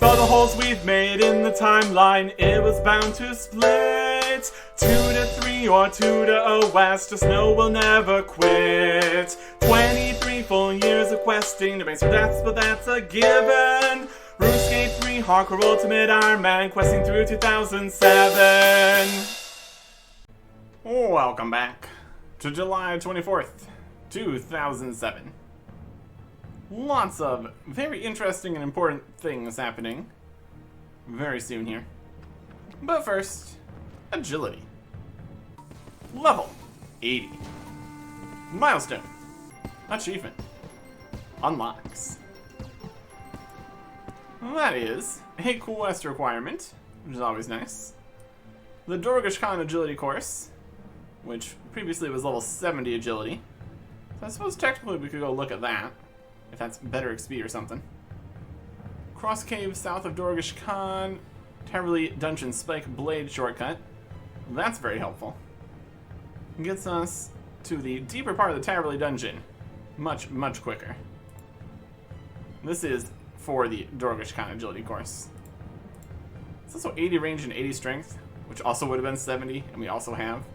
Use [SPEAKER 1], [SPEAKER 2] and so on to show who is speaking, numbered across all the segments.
[SPEAKER 1] all the holes we've made in the timeline, it was bound to split. 2 to 3 or 2 to 0 west, just know we'll never quit. 23 full years of questing to base for deaths, but that's a given. RuneScape 3 Hardcore Ultimate Ironman, questing through 2007. Welcome back to July 24th, 2007. Lots of very interesting and important things happening very soon here. But first, agility. Level 80. Milestone. Achievement. Unlocks. That is a quest requirement, which is always nice. The Dorgish Khan agility course, which previously was level 70 agility. So I suppose technically we could go look at that, if that's better XP or something. Cross Cave south of Dorgish Khan, Taverly Dungeon Spike Blade shortcut. That's very helpful. It gets us to the deeper part of the Taverly Dungeon much, much quicker. This is for the Dorgish Khan agility course. It's also 80 range and 80 strength, which also would have been 70, and we also have.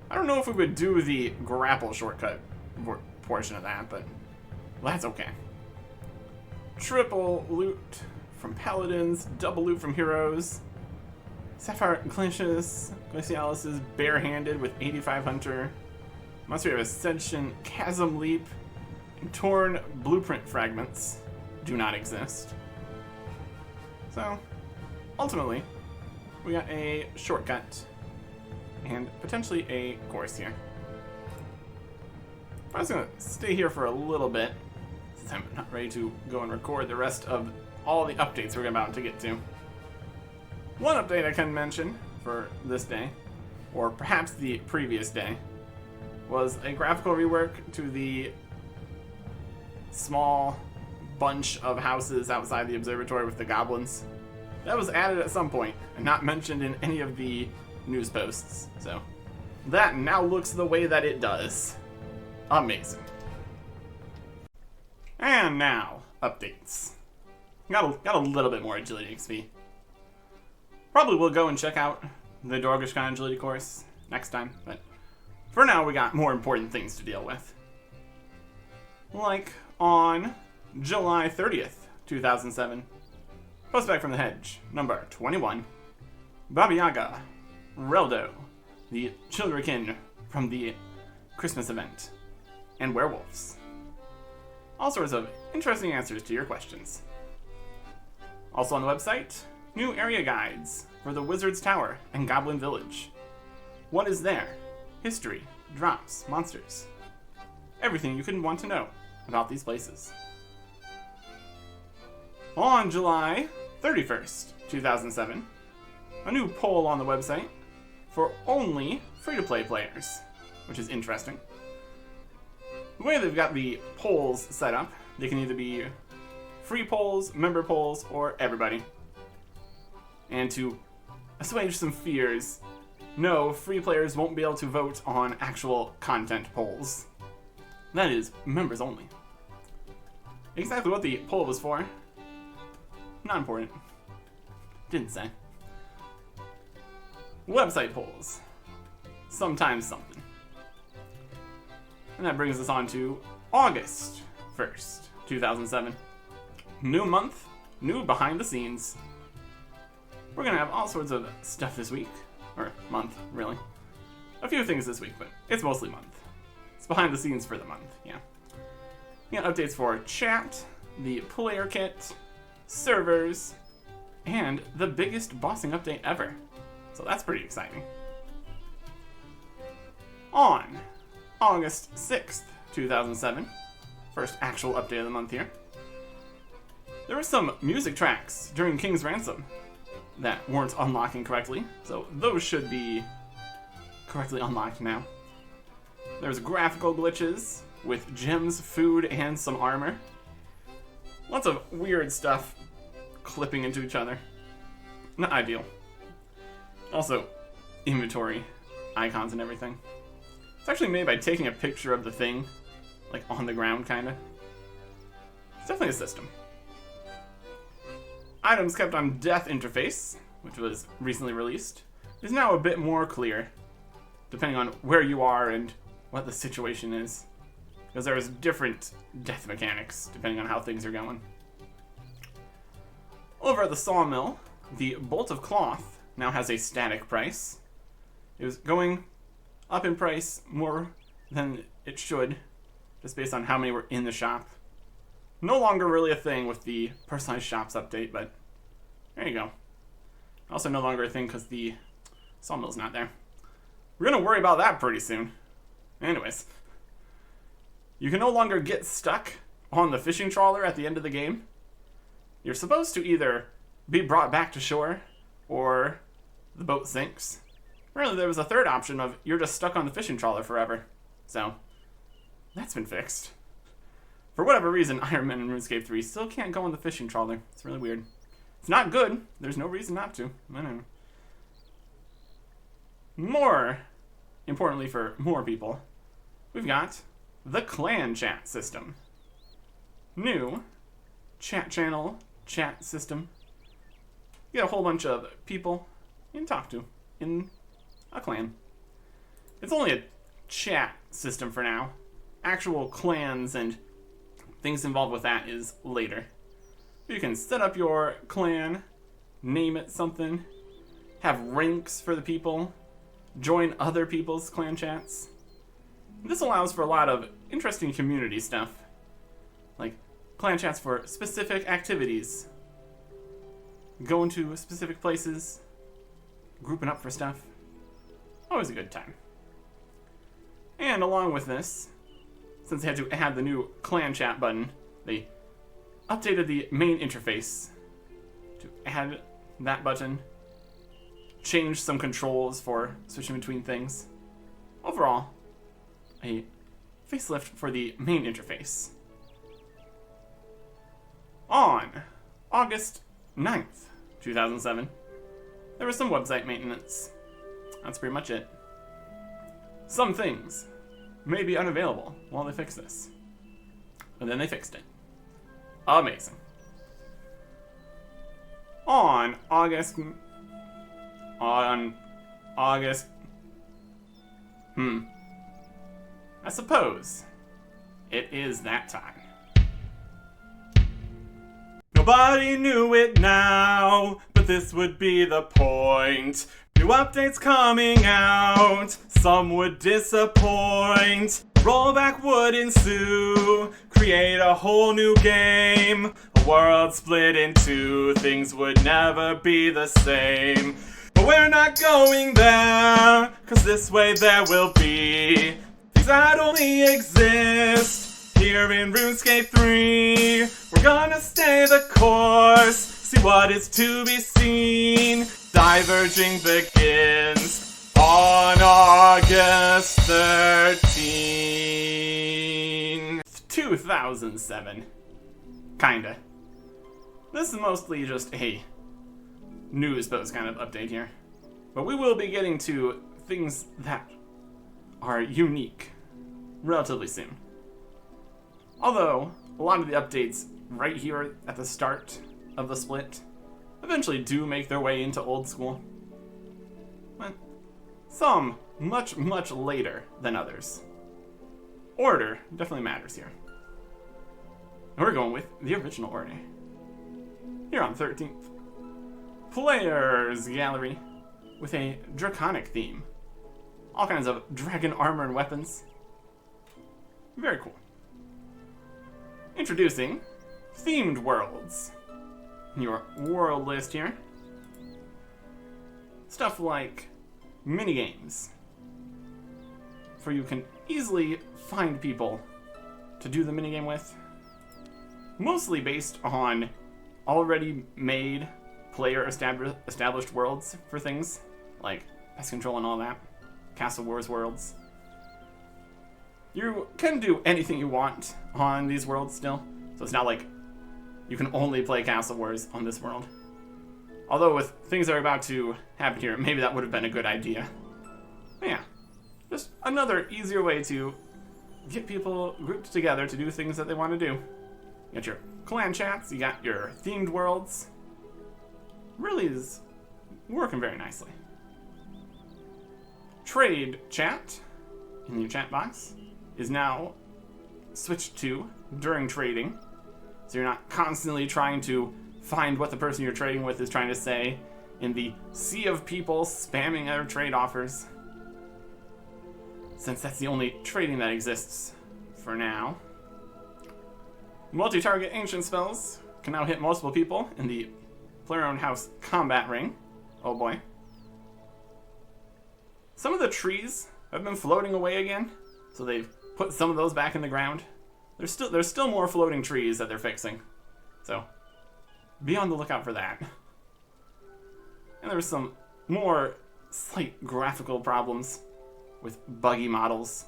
[SPEAKER 1] I don't know if we would do the grapple shortcut portion of that, but well, that's okay. Triple loot from paladins, double loot from heroes. Sapphire Glacialis is barehanded with 85 hunter. Monster of Ascension, Chasm Leap, and torn blueprint fragments do not exist. So, ultimately, we got a shortcut and potentially a course here. I'm just gonna stay here for a little bit since I'm not ready to go and record the rest of all the updates we're about to get to. One update I can mention for this day, or perhaps the previous day, was a graphical rework to the small bunch of houses outside the observatory with the goblins. That was added at some point and not mentioned in any of the news posts, so that now looks the way that it does. Amazing. And now, updates. Got a little bit more agility XP. Probably will go and check out the Dorgish Khan agility course next time, but for now we got more important things to deal with. Like on July 30th, 2007, Post back from the hedge, number 21, Baba Yaga, Reldo, the Childrenkin from the Christmas event, and werewolves. All sorts of interesting answers to your questions. Also on the website, new area guides for the Wizard's Tower and Goblin Village. What is there? History, drops, monsters. Everything you could want to know about these places. On July 31st, 2007, a new poll on the website for only free-to-play players, which is interesting. The way they've got the polls set up, they can either be free polls, member polls, or everybody. And to assuage some fears, no, free players won't be able to vote on actual content polls. That is, members only. Exactly what the poll was for, not important. Didn't say. Website polls. Sometimes something. And that brings us on to August 1st, 2007. New month, new behind the scenes. We're gonna have all sorts of stuff this week. Or month, really. A few things this week, but it's mostly month. It's behind the scenes for the month, yeah. We got updates for chat, the player kit, servers, and the biggest bossing update ever. So that's pretty exciting. On August 6th, 2007, first actual update of the month here, there were some music tracks during King's Ransom that weren't unlocking correctly, so those should be correctly unlocked now. There's graphical glitches with gems, food, and some armor. Lots of weird stuff clipping into each other. Not ideal. Also, inventory, icons, and everything. It's actually made by taking a picture of the thing, like on the ground, kinda. It's definitely a system. Items kept on death interface, which was recently released, is now a bit more clear, depending on where you are and what the situation is. Because there's different death mechanics, depending on how things are going. Over at the sawmill, the bolt of cloth now has a static price. It was going up in price more than it should, just based on how many were in the shop. No longer really a thing with the personalized shops update, but there you go. Also no longer a thing because the sawmill's not there. We're going to worry about that pretty soon. Anyways, you can no longer get stuck on the fishing trawler at the end of the game. You're supposed to either be brought back to shore or the boat sinks. Really, there was a third option of you're just stuck on the fishing trawler forever. So, that's been fixed. For whatever reason, Ironman and RuneScape 3 still can't go on the fishing trawler. It's really weird. It's not good. There's no reason not to. I don't know. More importantly for more people, we've got the clan chat system. New chat channel, chat system. You get a whole bunch of people you can talk to in a clan. It's only a chat system for now. Actual clans and things involved with that is later. You can set up your clan, name it something, have ranks for the people, join other people's clan chats. This allows for a lot of interesting community stuff, like clan chats for specific activities, going to specific places, grouping up for stuff. Always a good time. And along with this, since they had to add the new clan chat button, they updated the main interface to add that button, change some controls for switching between things. Overall, a facelift for the main interface. On August 9th, 2007, there was some website maintenance. That's pretty much it. Some things may be unavailable while they fix this. And then they fixed it. Amazing. On August... I suppose it is that time. Nobody knew it now, but this would be the point. New updates coming out, some would disappoint. Rollback would ensue, create a whole new game. A world split in two, things would never be the same. But we're not going there, cause this way there will be things that only exist here in RuneScape 3. We're gonna stay the course, see what is to be seen. Diverging begins on August 13th, 2007. Kinda. This is mostly just a news post kind of update here. But we will be getting to things that are unique relatively soon. Although, a lot of the updates right here at the start of the split eventually do make their way into old school. But some much, much later than others. Order definitely matters here. And we're going with the original order. Here on 13th. Players Gallery with a draconic theme. All kinds of dragon armor and weapons. Very cool. Introducing themed worlds. Your world list here. Stuff like minigames. For you can easily find people to do the minigame with. Mostly based on already made player established worlds for things like pest control and all that. Castle Wars worlds. You can do anything you want on these worlds still. So it's not like you can only play Castle Wars on this world. Although with things that are about to happen here, maybe that would have been a good idea. But yeah, just another easier way to get people grouped together to do things that they want to do. You got your clan chats, you got your themed worlds, really is working very nicely. Trade chat in your chat box is now switched to during trading, so you're not constantly trying to find what the person you're trading with is trying to say in the sea of people spamming their trade offers, since that's the only trading that exists for now. Multi-target ancient spells can now hit multiple people in the player-owned house combat ring. Oh boy. Some of the trees have been floating away again, so they've put some of those back in the ground. There's still more floating trees that they're fixing, so be on the lookout for that. And there's some more slight graphical problems with buggy models,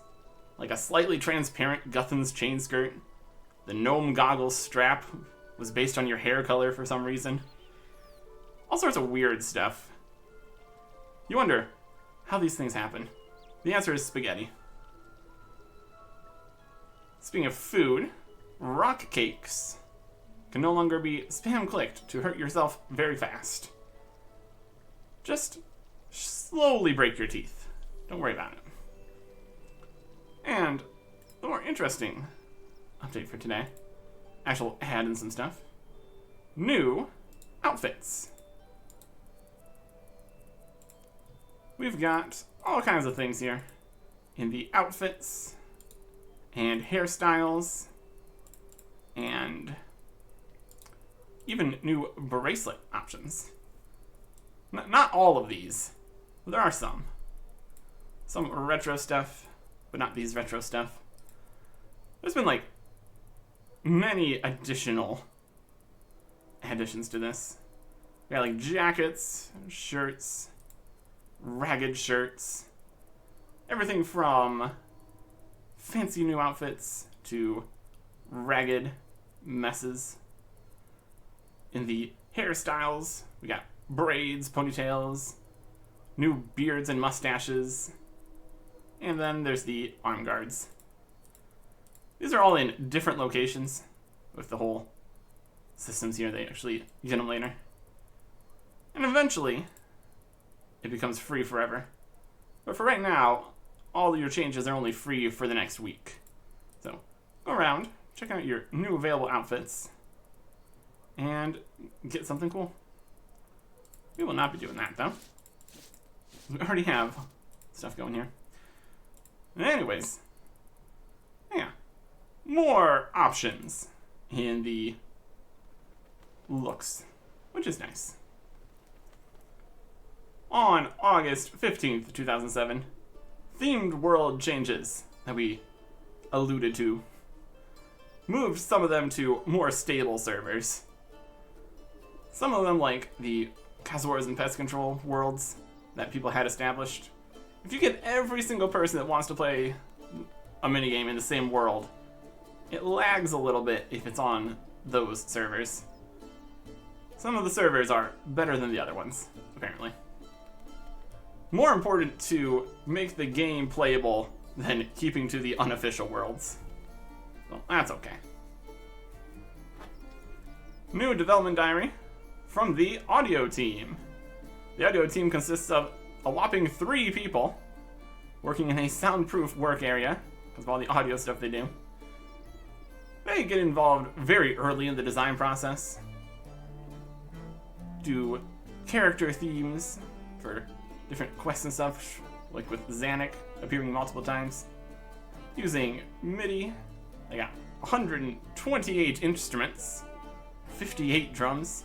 [SPEAKER 1] like a slightly transparent Guthan's chain skirt. The gnome goggles strap was based on your hair color for some reason. All sorts of weird stuff. You wonder how these things happen. The answer is spaghetti. Speaking of food, rock cakes can no longer be spam clicked to hurt yourself very fast. Just slowly break your teeth. Don't worry about it. And the more interesting update for today, actual ad and some stuff. New outfits. We've got all kinds of things here in the outfits and hairstyles and even new bracelet options. Not all of these, but there are some. Some retro stuff, but not these retro stuff. There's been like many additional additions to this. We got like jackets, shirts, ragged shirts, everything from fancy new outfits to ragged messes. In the hairstyles, we got braids, ponytails, new beards and mustaches, and then there's the arm guards. These are all in different locations with the whole systems here. They actually get them later. And eventually, it becomes free forever. But for right now, all of your changes are only free for the next week. So, go around, check out your new available outfits, and get something cool. We will not be doing that, though. We already have stuff going here. Anyways, yeah. More options in the looks, which is nice. On August 15th, 2007, themed world changes that we alluded to moved some of them to more stable servers. Some of them, like the Cazores and Pest Control worlds that people had established. If you get every single person that wants to play a minigame in the same world, it lags a little bit if it's on those servers. Some of the servers are better than the other ones, apparently. More important to make the game playable than keeping to the unofficial worlds. Well, that's okay. New development diary from the audio team. The audio team consists of a whopping 3 people working in a soundproof work area because of all the audio stuff they do. They get involved very early in the design process, do character themes for different quests and stuff, like with Xanic appearing multiple times, using MIDI. They got 128 instruments, 58 drums,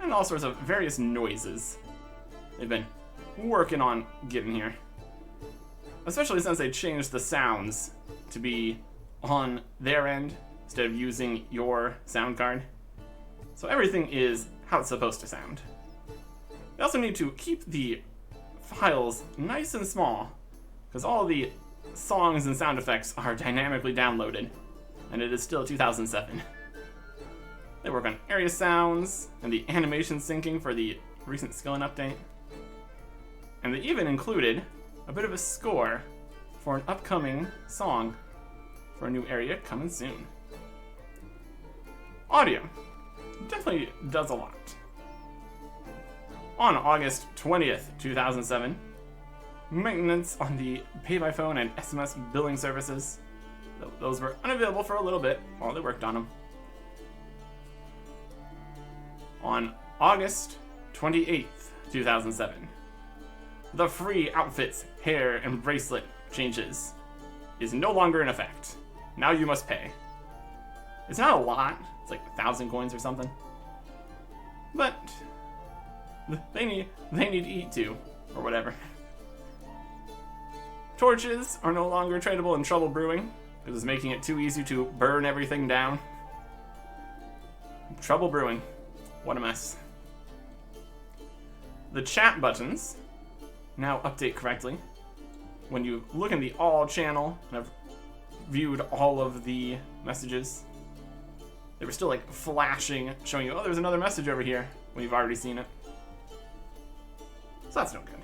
[SPEAKER 1] and all sorts of various noises they've been working on getting here. Especially since they changed the sounds to be on their end instead of using your sound card. So everything is how it's supposed to sound. They also need to keep the files nice and small because all the songs and sound effects are dynamically downloaded, and it is still 2007. They work on area sounds and the animation syncing for the recent skilling update. And they even included a bit of a score for an upcoming song for a new area coming soon. Audio definitely does a lot. On August 20th, 2007, maintenance on the pay-by-phone and SMS billing services. Those were unavailable for a little bit while they worked on them. On August 28th, 2007, the free outfits, hair, and bracelet changes is no longer in effect. Now you must pay. It's not a lot. It's like 1,000 coins or something. But they need to eat too, or whatever. Torches are no longer tradable in Trouble Brewing. It was making it too easy to burn everything down. Trouble Brewing. What a mess. The chat buttons now update correctly. When you look in the all channel, and I've viewed all of the messages, they were still like flashing, showing you, oh, there's another message over here, when you've already seen it. So that's no good.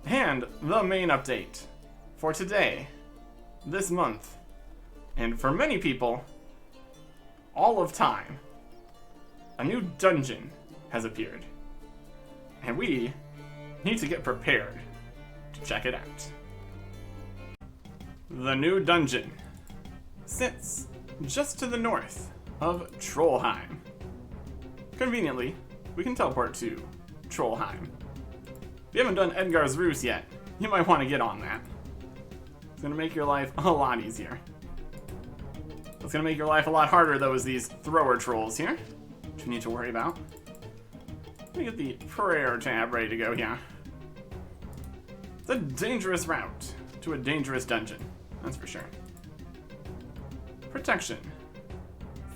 [SPEAKER 1] And the main update for today, this month, and for many people, all of time, a new dungeon has appeared. And we need to get prepared to check it out. The new dungeon sits just to the north of Trollheim. Conveniently, we can teleport to Trollheim. If you haven't done Edgar's Roost yet, you might want to get on that. It's going to make your life a lot easier. What's going to make your life a lot harder, though, is these thrower trolls here, which you need to worry about. Let me get the prayer tab ready to go here. It's a dangerous route to a dangerous dungeon, that's for sure. Protection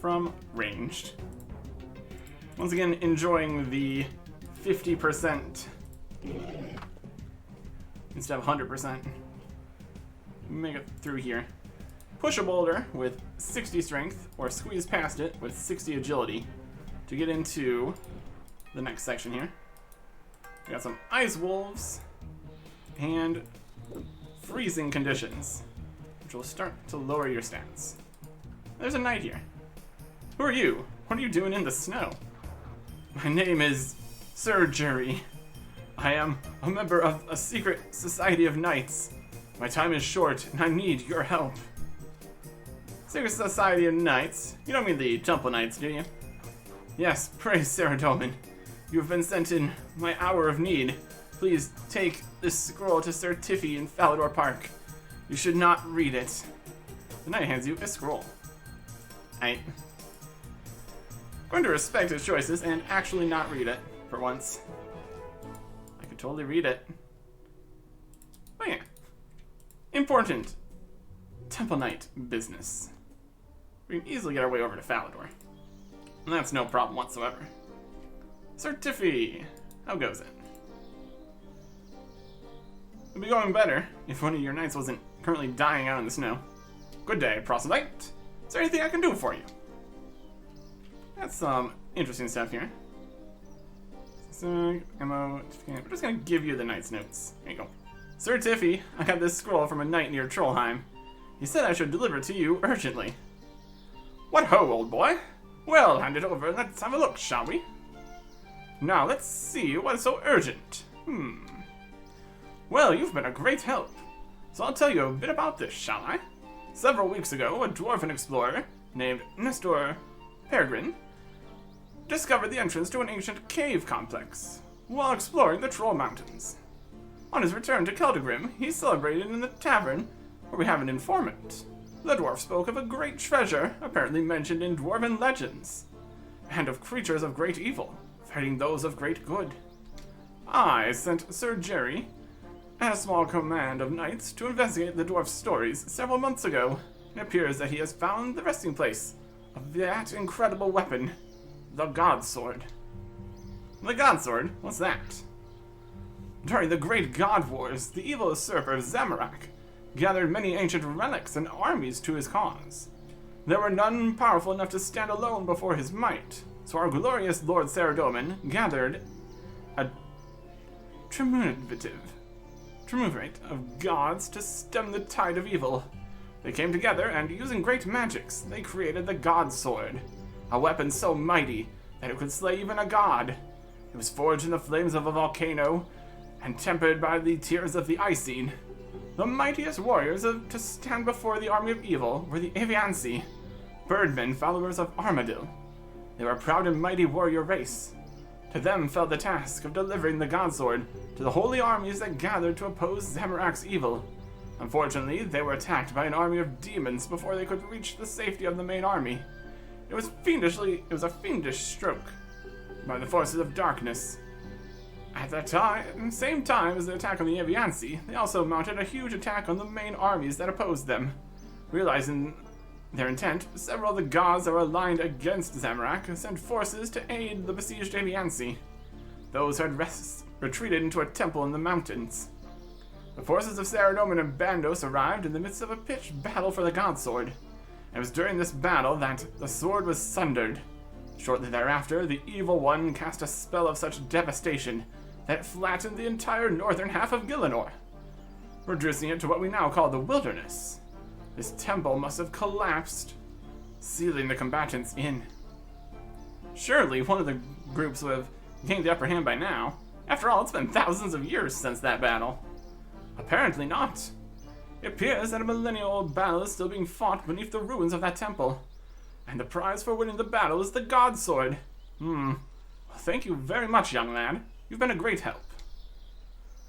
[SPEAKER 1] from ranged. Once again, enjoying the 50% instead of 100%. Make it through here. Push a boulder with 60 strength, or squeeze past it with 60 agility to get into the next section here. We got some ice wolves and freezing conditions, which will start to lower your stats. There's a knight here. Who are you? What are you doing in the snow? My name is Surgery. I am a member of a secret society of knights. My time is short, and I need your help. Secret society of knights? You don't mean the Temple Knights, do you? Yes, praise Saradomin. You have been sent in my hour of need. Please take this scroll to Sir Tiffy in Falador Park. You should not read it. The knight hands you a scroll. I'm going to respect his choices and actually not read it, for once. I could totally read it. Oh yeah. Important Temple Knight business. We can easily get our way over to Falador. And that's no problem whatsoever. Sir Tiffy, how goes it? It'd be going better if one of your knights wasn't currently dying out in the snow. Good day, proselyte. Is there anything I can do for you? That's some interesting stuff here. So, ammo. We're just gonna give you the knight's notes. Here you go. Sir Tiffy, I got this scroll from a knight near Trollheim. He said I should deliver it to you urgently. What ho, old boy? Well, hand it over and let's have a look, shall we? Now, let's see what's so urgent. Well, you've been a great help. So I'll tell you a bit about this, shall I? Several weeks ago, a dwarven explorer named Nestor Peregrine discovered the entrance to an ancient cave complex while exploring the Troll Mountains. On his return to Keldagrim, he celebrated in the tavern where we have an informant. The dwarf spoke of a great treasure apparently mentioned in dwarven legends, and of creatures of great evil fighting those of great good. I sent Sir Jerry and a small command of knights to investigate the dwarf's stories several months ago. It appears that he has found the resting place of that incredible weapon, the God Sword. The God Sword? What's that? During the Great God Wars, the evil usurper Zamorak gathered many ancient relics and armies to his cause. There were none powerful enough to stand alone before his might, so our glorious Lord Saradomin gathered a triumvirate of gods to stem the tide of evil. They came together, and using great magics, they created the God Sword, a weapon so mighty that it could slay even a god. It was forged in the flames of a volcano and tempered by the tears of the Icene. The mightiest warriors to stand before the army of evil were the Aviansi, birdmen followers of Armadil. They were a proud and mighty warrior race. To them fell the task of delivering the Godsword to the holy armies that gathered to oppose Zamorak's evil. Unfortunately, they were attacked by an army of demons before they could reach the safety of the main army. It was a fiendish stroke by the forces of darkness. At that same time as the attack on the Aviansi, they also mounted a huge attack on the main armies that opposed them. Realizing their intent, several of the gods that were aligned against Zamorak sent forces to aid the besieged Aviansi. Those who had retreated into a temple in the mountains. The forces of Saradomin and Bandos arrived in the midst of a pitched battle for the Godsword. And it was during this battle that the sword was sundered. Shortly thereafter, the Evil One cast a spell of such devastation that it flattened the entire northern half of Gielinor, reducing it to what we now call the Wilderness. This temple must have collapsed, sealing the combatants in. Surely one of the groups would have gained the upper hand by now. After all, it's been thousands of years since that battle. Apparently not. It appears that a millennial-old battle is still being fought beneath the ruins of that temple. And the prize for winning the battle is the Godsword. Well, thank you very much, young lad. You've been a great help.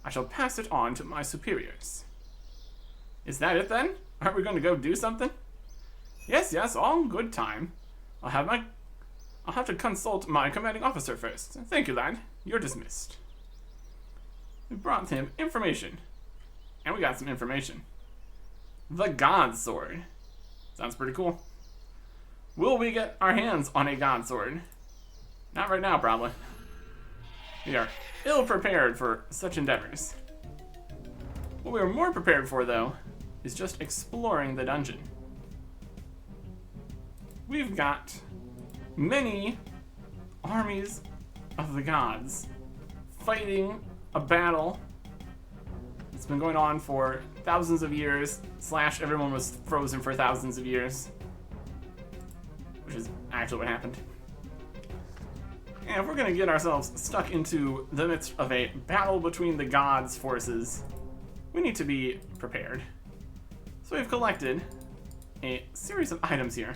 [SPEAKER 1] I shall pass it on to my superiors. Is that it then? Aren't we going to go do something? Yes, all in good time. I'll have to consult my commanding officer first. Thank you, lad. You're dismissed. We brought him information. And we got some information. The Godsword. Sounds pretty cool. Will we get our hands on a Godsword? Not right now, probably. We are ill-prepared for such endeavors. What we are more prepared for, though, is just exploring the dungeon. We've got many armies of the gods fighting a battle that's been going on for thousands of years, / everyone was frozen for thousands of years, which is actually what happened. And if we're going to get ourselves stuck into the midst of a battle between the gods' forces, we need to be prepared. So we've collected a series of items here.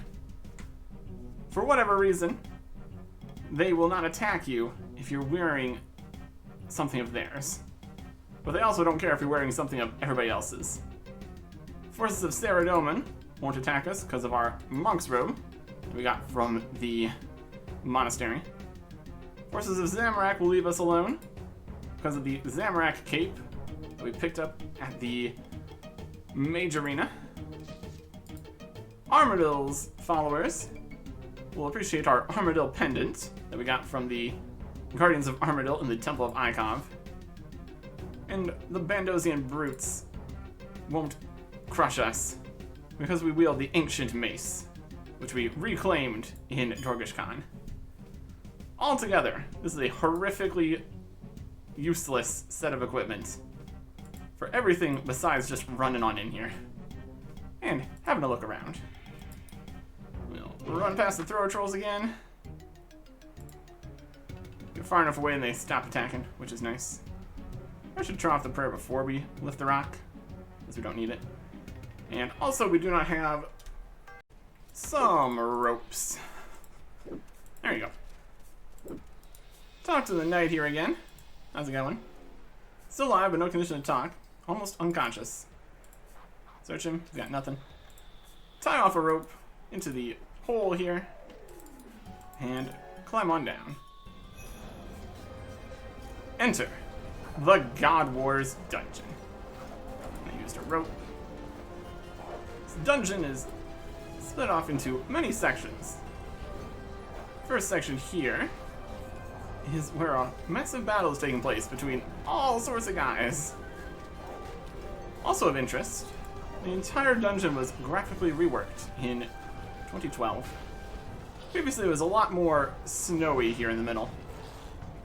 [SPEAKER 1] For whatever reason, they will not attack you if you're wearing something of theirs. But they also don't care if you're wearing something of everybody else's. Forces of Saradomin won't attack us because of our monk's robe that we got from the monastery. Forces of Zamorak will leave us alone because of the Zamorak cape that we picked up at the Mage Arena. Armadil's followers will appreciate our Armadil pendant that we got from the Guardians of Armadil in the Temple of Ikov. And the Bandosian brutes won't crush us because we wield the ancient mace, which we reclaimed in Dorgish Khan. Altogether, this is a horrifically useless set of equipment for everything besides just running on in here and having a look around. We'll run past the thrower trolls again. Get far enough away and they stop attacking, which is nice. I should turn off the prayer before we lift the rock, because we don't need it. And also, we do not have some ropes. There you go. Talk to the knight here again. How's it going? Still alive, but no condition to talk. Almost unconscious. Search him. He's got nothing. Tie off a rope into the hole here. And climb on down. Enter the God Wars dungeon. I used a rope. This dungeon is split off into many sections. First section here is where a massive battle is taking place between all sorts of guys. Also of interest, the entire dungeon was graphically reworked in 2012. Previously it was a lot more snowy here in the middle,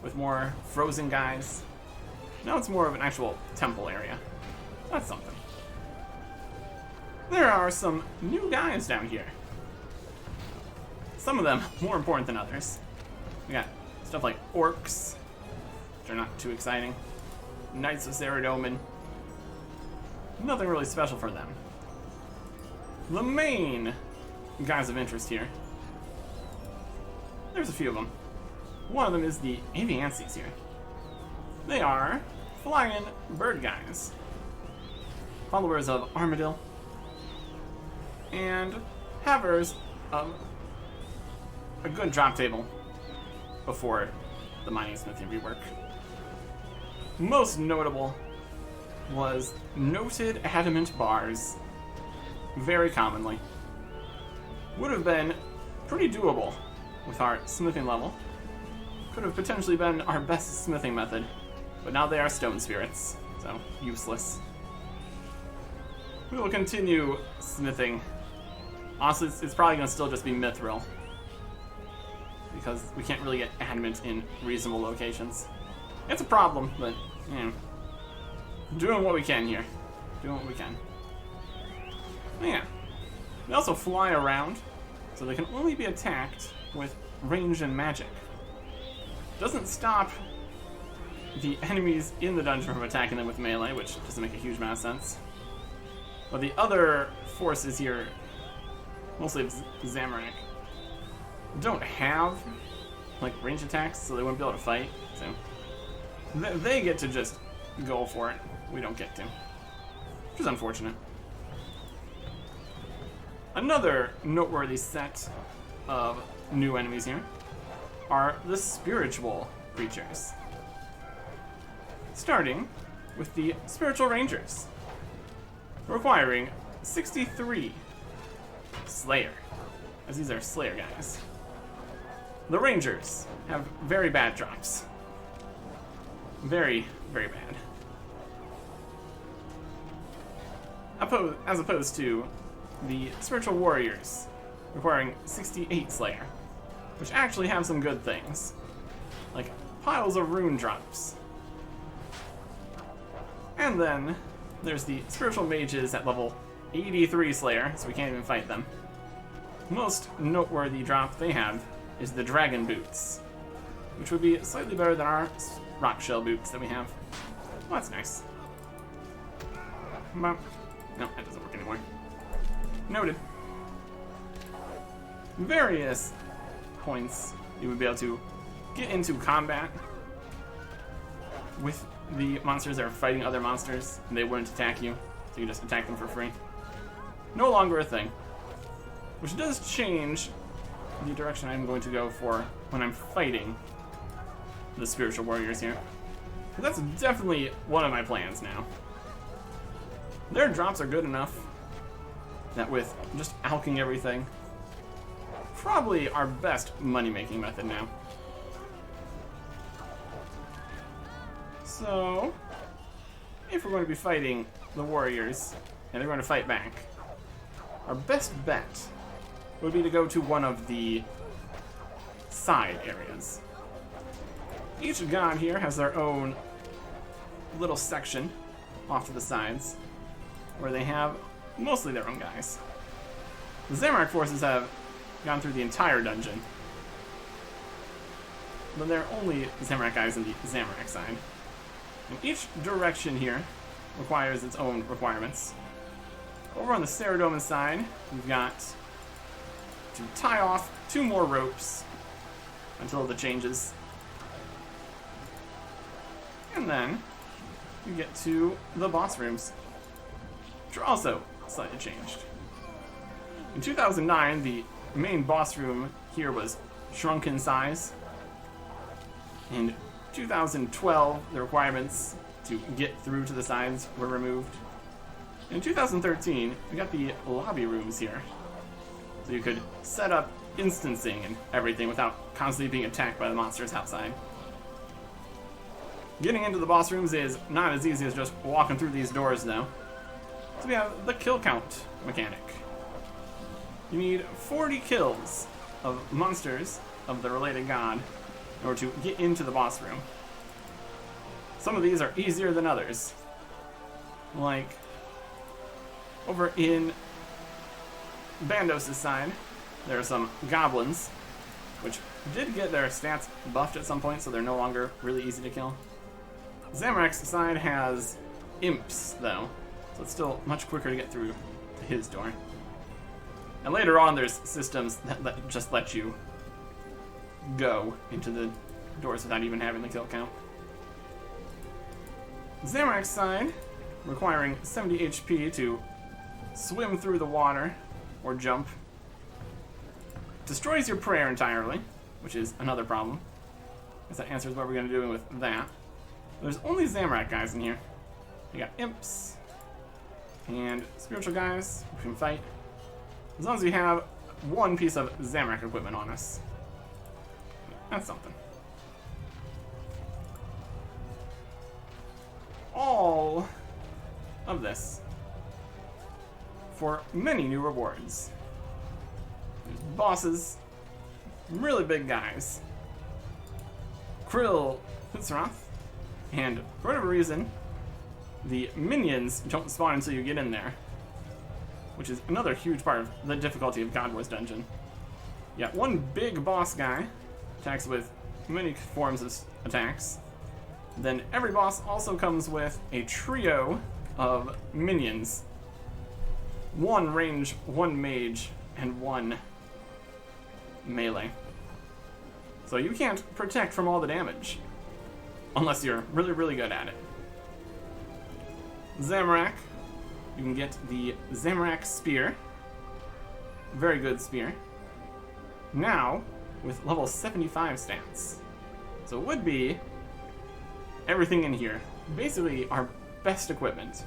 [SPEAKER 1] with more frozen guys. Now it's more of an actual temple area. That's something. There are some new guys down here. Some of them more important than others. We got stuff like orcs, They're not too exciting. Knights of Saradomin. Nothing really special for them. The main guys of interest here. There's a few of them. One of them is the Aviances here. They are flying bird guys. Followers of Armadillo. And havers of a good drop table before the mining smithy rework. Most notable was noted adamant bars. Very commonly. Would have been pretty doable with our smithing level. Could have potentially been our best smithing method, but now they are stone spirits, so useless. We will continue smithing. Honestly, it's probably going to still just be mithril, because we can't really get adamant in reasonable locations. It's a problem, but, you know, doing what we can here. Doing what we can. Yeah. They also fly around, so they can only be attacked with range and magic. Doesn't stop the enemies in the dungeon from attacking them with melee, which doesn't make a huge amount of sense. But the other forces here, mostly of Zamorak, don't have like range attacks, so they wouldn't be able to fight. So they get to just go for it. We don't get to, which is unfortunate. Another noteworthy set of new enemies here are the spiritual creatures. Starting with the spiritual rangers, requiring 63 Slayer, as these are Slayer guys. The rangers have very bad drops. Very, very bad. As opposed to the spiritual warriors, requiring 68 Slayer, which actually have some good things, like piles of rune drops. And then there's the spiritual mages at level 83 Slayer, so we can't even fight them. Most noteworthy drop they have is the dragon boots, which would be slightly better than our rock shell boots that we have. Well, that's nice. But, no, that doesn't work anymore. Noted. Various points you would be able to get into combat with the monsters that are fighting other monsters, and they wouldn't attack you, so you just attack them for free. No longer a thing. Which does change the direction I'm going to go for when I'm fighting the spiritual warriors here. That's definitely one of my plans now. Their drops are good enough that with just alching everything, probably our best money-making method now. So, if we're going to be fighting the warriors, and they're going to fight back, our best bet would be to go to one of the side areas. Each god here has their own little section off to the sides, where they have mostly their own guys. The Zamorak forces have gone through the entire dungeon, but there are only Zamorak guys on the Zamorak side. And each direction here requires its own requirements. Over on the Saradomin side, we've got to tie off 2 more ropes until the changes. And then you get to the boss rooms, which are also slightly changed. In 2009, the main boss room here was shrunk in size. In 2012, the requirements to get through to the sides were removed. In 2013, we got the lobby rooms here, so you could set up instancing and everything without constantly being attacked by the monsters outside. Getting into the boss rooms is not as easy as just walking through these doors, though. So we have the kill count mechanic. You need 40 kills of monsters of the related god in order to get into the boss room. Some of these are easier than others. Like, over in Bandos' side, there are some goblins, which did get their stats buffed at some point, so they're no longer really easy to kill. Zamorak's side has imps, though, so it's still much quicker to get through to his door. And later on, there's systems that just let you go into the doors without even having the kill count. Zamorak's side, requiring 70 HP to swim through the water or jump, destroys your prayer entirely, which is another problem. I guess that answers what we're going to do with that. There's only Zamorak guys in here. You got imps and spiritual guys who can fight, as long as we have one piece of Zamorak equipment on us. That's something. All of this for many new rewards. There's bosses, really big guys, Krill Hutzroth, and for whatever reason, the minions don't spawn until you get in there, which is another huge part of the difficulty of God Wars Dungeon. You got one big boss guy, attacks with many forms of attacks. Then every boss also comes with a trio of minions. One range, one mage, and one melee. So you can't protect from all the damage, unless you're really, really good at it. Zamorak, you can get the Zamorak Spear. Very good spear. Now, with level 75 stats. So it would be everything in here. Basically our best equipment,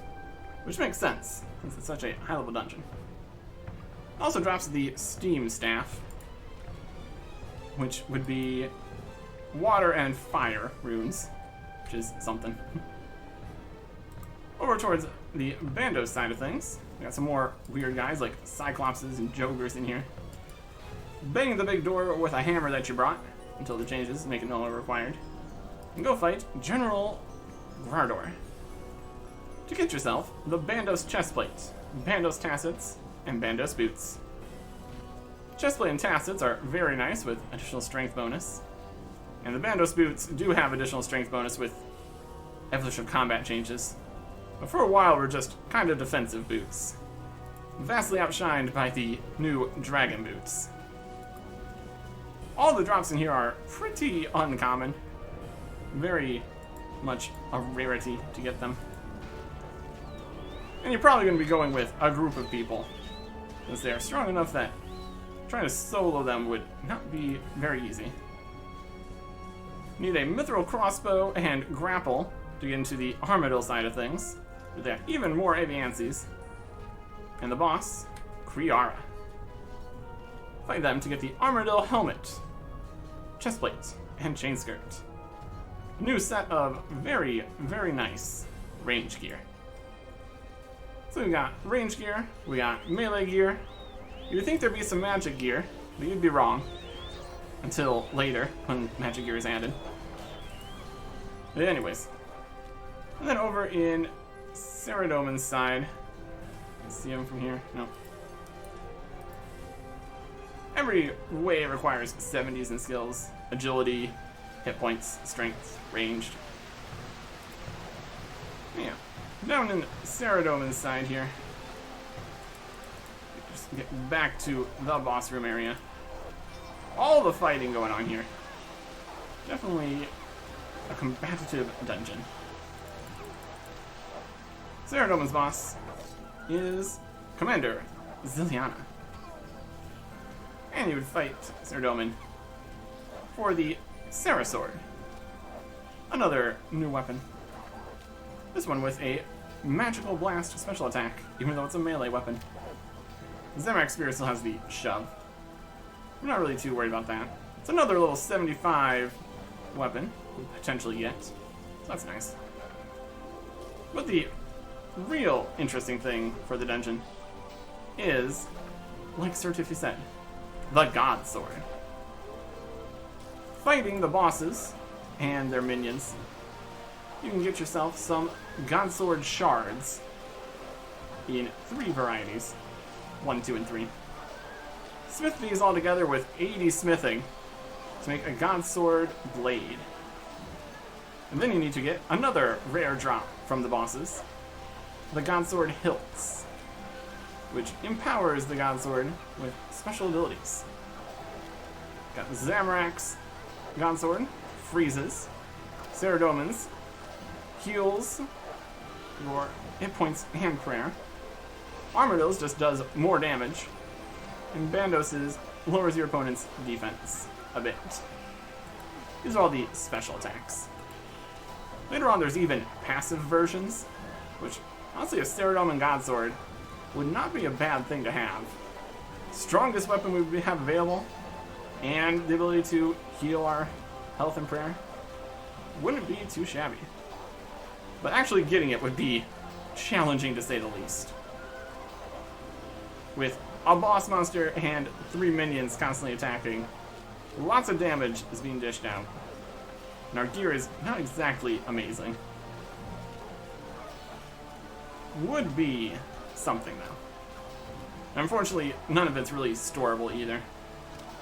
[SPEAKER 1] which makes sense, since it's such a high-level dungeon. Also drops the Steam Staff, which would be water and fire runes, which is something. Over towards the Bandos side of things, we got some more weird guys like Cyclopses and Jogers in here. Bang the big door with a hammer that you brought until the changes make it no longer required. And go fight General Grardor. To get yourself the Bandos Chestplate, Bandos Tassets, and Bandos Boots. Chestplate and Tassets are very nice with additional strength bonus. And the Bandos Boots do have additional strength bonus with Evolution of Combat changes. But for a while we're just kind of defensive boots. Vastly outshined by the new Dragon Boots. All the drops in here are pretty uncommon. Very much a rarity to get them. And you're probably going to be going with a group of people, since they are strong enough that trying to solo them would not be very easy. You need a mithril crossbow and grapple to get into the Armadillo side of things, but they have even more Aviances. And the boss, Kriara. Fight them to get the Armadillo helmet, chestplate, and chain skirt. A new set of very, very nice range gear. So we got range gear, we got melee gear. You'd think there'd be some magic gear, but you'd be wrong. Until later, when magic gear is added. But anyways. And then over in Saradomin's side. Let's see him from here. No. Every wave requires 70s in skills. Agility, hit points, strength, ranged. Yeah. Down in Saradomin's side here. Just get back to the boss room area. All the fighting going on here. Definitely a combative dungeon. Saradomin's boss is Commander Ziliana. And he would fight Saradomin for the Sarah Sword. Another new weapon. This one with a magical blast special attack, even though it's a melee weapon. The Zamorak Spear still has the shove. I'm not really too worried about that. It's another little 75 weapon we'll potentially get. So that's nice. But the real interesting thing for the dungeon is, like Sir Tiffy said, the God Sword. Fighting the bosses and their minions, you can get yourself some God Sword shards in 3 varieties. 1, 2, and 3. Smith these all together with 80 smithing to make a God Sword blade. And then you need to get another rare drop from the bosses, the Godsword Hilts, which empowers the Godsword with special abilities. Got the Zamorak's Godsword, freezes. Saradomin's heals your hit points and prayer. Armadill's just does more damage. And Bandos's lowers your opponent's defense a bit. These are all the special attacks. Later on, there's even passive versions, which, honestly, a Saradomin Godsword would not be a bad thing to have. Strongest weapon we would have available, and the ability to heal our health and prayer wouldn't be too shabby. But actually getting it would be challenging to say the least. With a boss monster and 3 minions constantly attacking, lots of damage is being dished out. And our gear is not exactly amazing. Would be something, though. Unfortunately, none of it's really storable either,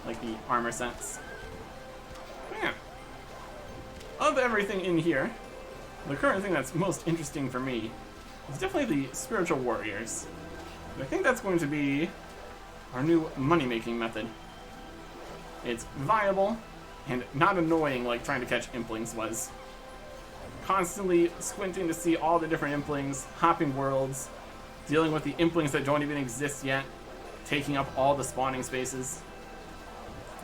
[SPEAKER 1] like the armor sets. Yeah. Of everything in here, the current thing that's most interesting for me is definitely the Spiritual Warriors. And I think that's going to be our new money-making method. It's viable and not annoying like trying to catch implings was. Constantly squinting to see all the different implings, hopping worlds, dealing with the implings that don't even exist yet, taking up all the spawning spaces.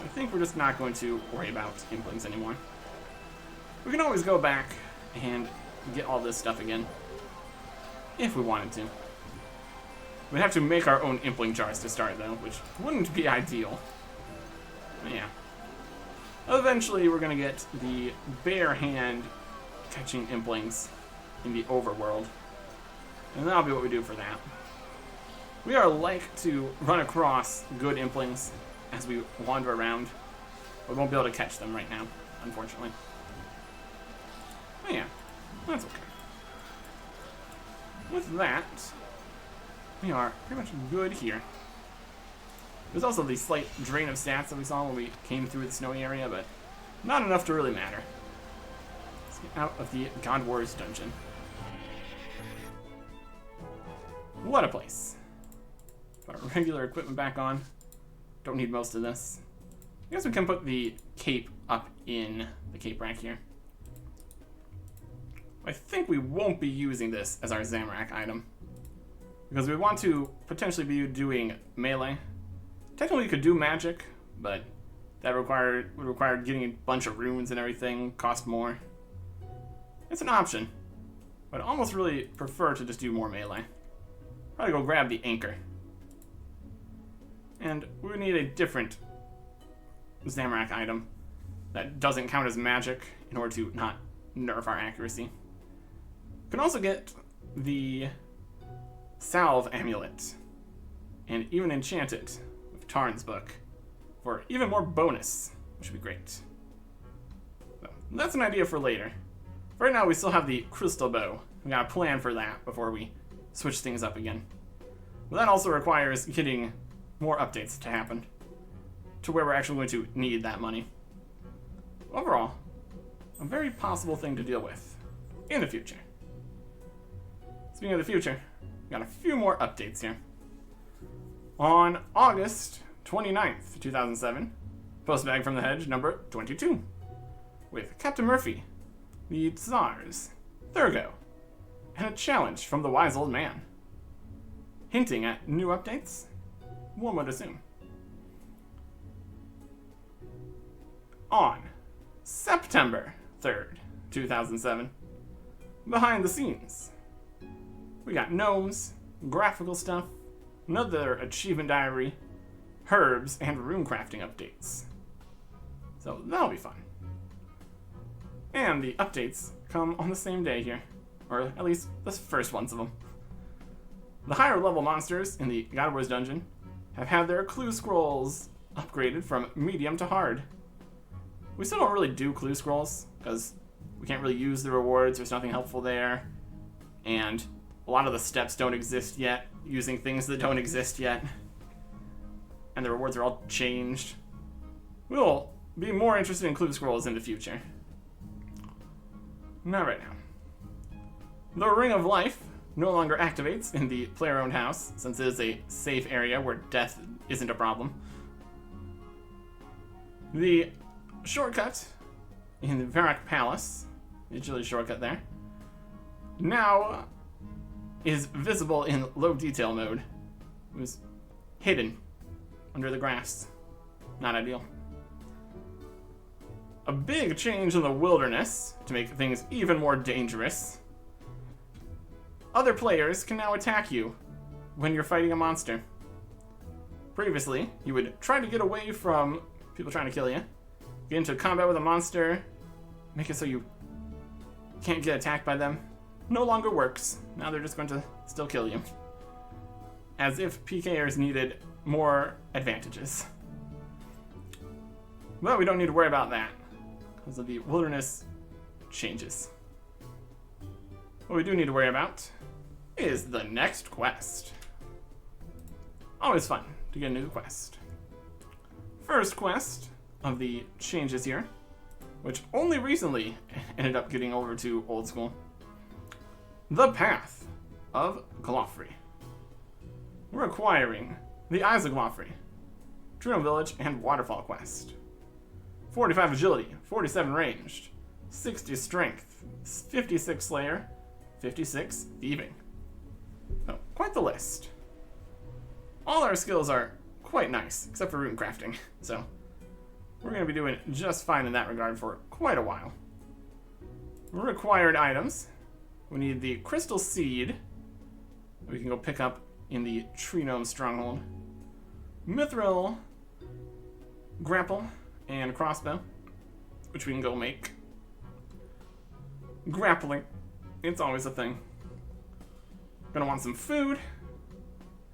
[SPEAKER 1] I think we're just not going to worry about implings anymore. We can always go back and get all this stuff again, if we wanted to. We'd have to make our own impling jars to start, though, which wouldn't be ideal. But yeah. Eventually, we're going to get the bare hand catching implings in the overworld. And that'll be what we do for that. We are like to run across good implings as we wander around. We won't be able to catch them right now, unfortunately. But yeah, that's okay. With that, we are pretty much good here. There's also the slight drain of stats that we saw when we came through the snowy area, but not enough to really matter. Let's get out of the God Wars dungeon. What a place. Put our regular equipment back on. Don't need most of this. I guess we can put the cape up in the cape rack here. I think we won't be using this as our Zamorak item, because we want to potentially be doing melee. Technically, you could do magic, but that would require getting a bunch of runes and everything, cost more. It's an option, but I almost really prefer to just do more melee. Probably go grab the anchor. And we need a different Zamorak item that doesn't count as magic in order to not nerf our accuracy. We can also get the Salve Amulet and even enchant it with Tarn's Book for even more bonus, which would be great. So that's an idea for later. For right now, we still have the Crystal Bow. We got a plan for that before we switch things up again. But that also requires getting more updates to happen to where we're actually going to need that money. Overall, a very possible thing to deal with in the future. Speaking of the future, we got a few more updates here. On August 29th, 2007, Postbag from the Hedge number 22, with Captain Murphy, the Tsars, Thurgo, and a challenge from the Wise Old Man. Hinting at new updates? One would assume. On September 3rd, 2007, behind the scenes, we got Gnomes, graphical stuff, another achievement diary, herbs, and rune crafting updates. So that'll be fun. And the updates come on the same day here, or at least the first ones of them. The higher level monsters in the God Wars dungeon have had their clue scrolls upgraded from medium to hard. We still don't really do clue scrolls because we can't really use the rewards, there's nothing helpful there, and a lot of the steps don't exist yet, using things that don't exist yet, and the rewards are all changed. We'll be more interested in clue scrolls in the future. Not right now. The Ring of Life no longer activates in the player-owned house, since it is a safe area where death isn't a problem. The shortcut in the Varrock Palace, the agility shortcut there, now is visible in low detail mode. It was hidden under the grass. Not ideal. A big change in the wilderness to make things even more dangerous. Other players can now attack you when you're fighting a monster. Previously, you would try to get away from people trying to kill you, get into combat with a monster, make it so you can't get attacked by them. No longer works. Now they're just going to still kill you. As if PKers needed more advantages. But we don't need to worry about that because of the wilderness changes. What we do need to worry about is the next quest. Always fun to get a new quest. First quest of the changes here, which only recently ended up getting over to old school. The Path of Glofrey. We're acquiring the Eyes of Glofrey, True Village, and Waterfall quest. 45 agility, 47 ranged, 60 strength, 56 slayer, 56 thieving. Oh, quite the list. All our skills are quite nice, except for rune crafting, so we're going to be doing just fine in that regard for quite a while. Required items. We need the crystal seed we can go pick up in the Tree Gnome stronghold. Mithril grapple and crossbow, which we can go make. Grappling, it's always a thing. Gonna want some food,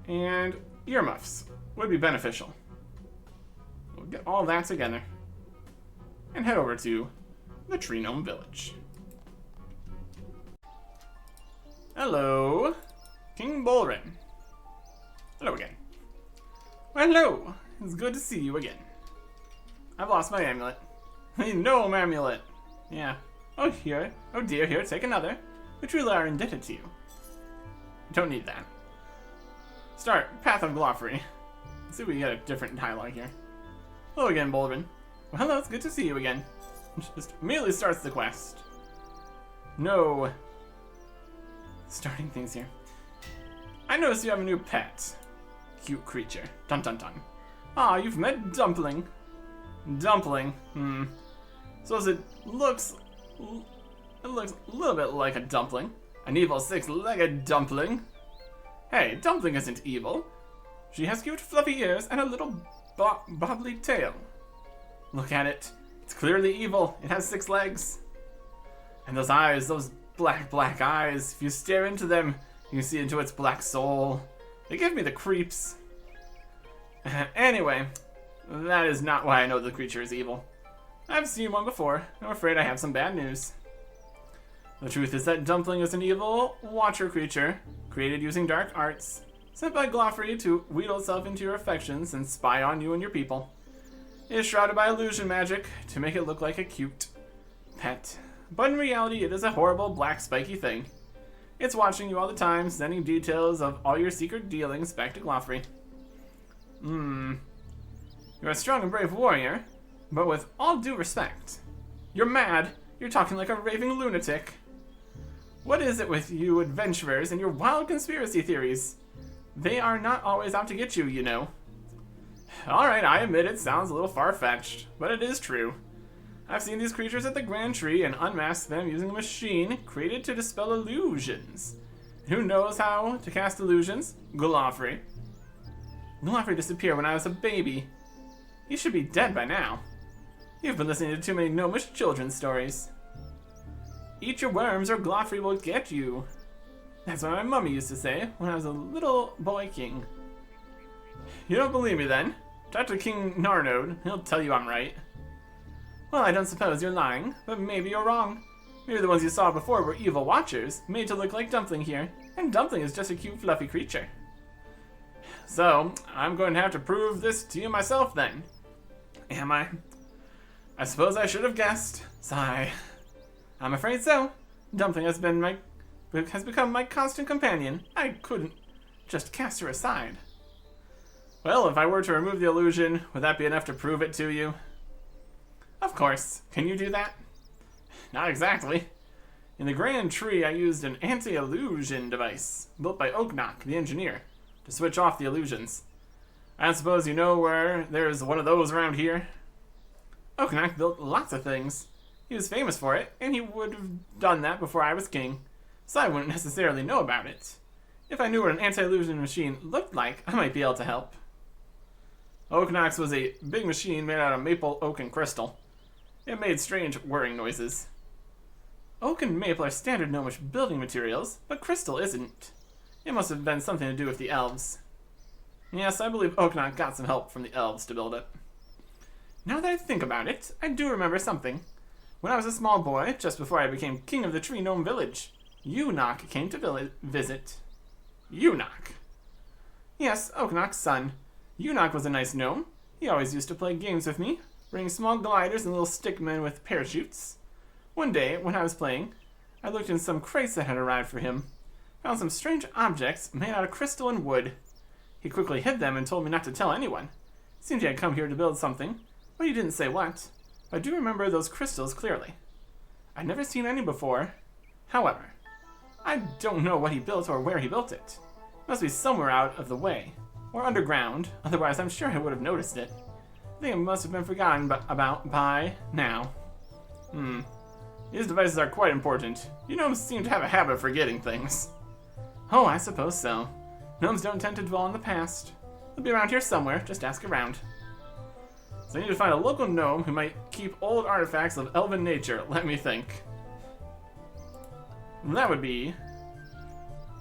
[SPEAKER 1] and earmuffs would be beneficial. We'll get all that together and head over to the Tree Gnome village. Hello, King Bolrin. Hello again. Well, hello. It's good to see you again. I've lost my amulet. The gnome amulet. Yeah. Oh, here. Oh dear, here, take another. We truly are indebted to you. Don't need that. Start Path of Glofrey. Let's see if we get a different dialogue here. Hello again, Bolrin. Well, hello, it's good to see you again. Just immediately starts the quest. No. Starting things here. I noticed you have a new pet. Cute creature. Dun dun dun. Ah, you've met Dumpling. Dumpling. So as it looks a little bit like a dumpling. An evil six-legged dumpling. Hey, Dumpling isn't evil. She has cute fluffy ears and a little bobbly tail. Look at it. It's clearly evil. It has 6 legs. And those eyes, those black eyes. If you stare into them, you can see into its black soul. They give me the creeps. Anyway, that is not why I know the creature is evil. I've seen one before. I'm afraid I have some bad news. The truth is that Dumpling is an evil watcher creature, created using dark arts, sent by Glofrey to wheedle itself into your affections and spy on you and your people. It is shrouded by illusion magic to make it look like a cute pet. But in reality, it is a horrible black spiky thing. It's watching you all the time, sending details of all your secret dealings back to Glofrey. You're a strong and brave warrior, but with all due respect, you're mad. You're talking like a raving lunatic. What is it with you adventurers and your wild conspiracy theories? They are not always out to get you, you know. Alright, I admit it sounds a little far-fetched, but it is true. I've seen these creatures at the Grand Tree and unmasked them using a machine created to dispel illusions. Who knows how to cast illusions? Glofrey. Glofrey disappeared when I was a baby. He should be dead by now. You've been listening to too many gnomish children's stories. Eat your worms or Glofrey will get you. That's what my mummy used to say when I was a little boy king. You don't believe me then? Talk to King Narnode, he'll tell you I'm right. Well, I don't suppose you're lying, but maybe you're wrong. Maybe the ones you saw before were evil watchers, made to look like Dumpling here, and Dumpling is just a cute fluffy creature. So, I'm going to have to prove this to you myself then. Am I? I suppose I should have guessed. Sigh. I'm afraid so. Dumpling has become my constant companion. I couldn't just cast her aside. Well, if I were to remove the illusion, would that be enough to prove it to you? Of course. Can you do that? Not exactly. In the Grand Tree, I used an anti-illusion device built by Oaknock, the engineer, to switch off the illusions. I suppose you know where there's one of those around here? Oaknock built lots of things. He was famous for it, and he would have done that before I was king, so I wouldn't necessarily know about it. If I knew what an anti-illusion machine looked like, I might be able to help. Oaknock's was a big machine made out of maple, oak, and crystal. It made strange whirring noises. Oak and maple are standard gnomish building materials, but crystal isn't. It must have been something to do with the elves. Yes, I believe Oaknock got some help from the elves to build it. Now that I think about it, I do remember something. When I was a small boy, just before I became king of the Tree Gnome Village, Unock came to visit. Unock? Yes, Oaknock's son. Unock was a nice gnome. He always used to play games with me, bring small gliders and little stickmen with parachutes. One day, when I was playing, I looked in some crates that had arrived for him, found some strange objects made out of crystal and wood. He quickly hid them and told me not to tell anyone. It seemed he had come here to build something, but he didn't say what. I do remember those crystals clearly. I'd never seen any before. However, I don't know what he built or where he built it. It must be somewhere out of the way, or underground, otherwise I'm sure I would have noticed it. I think it must have been forgotten about by now. These devices are quite important. You gnomes seem to have a habit of forgetting things. Oh, I suppose so. Gnomes don't tend to dwell on the past. They'll be around here somewhere, just ask around. So I need to find a local gnome who might keep old artifacts of elven nature. Let me think. And that would be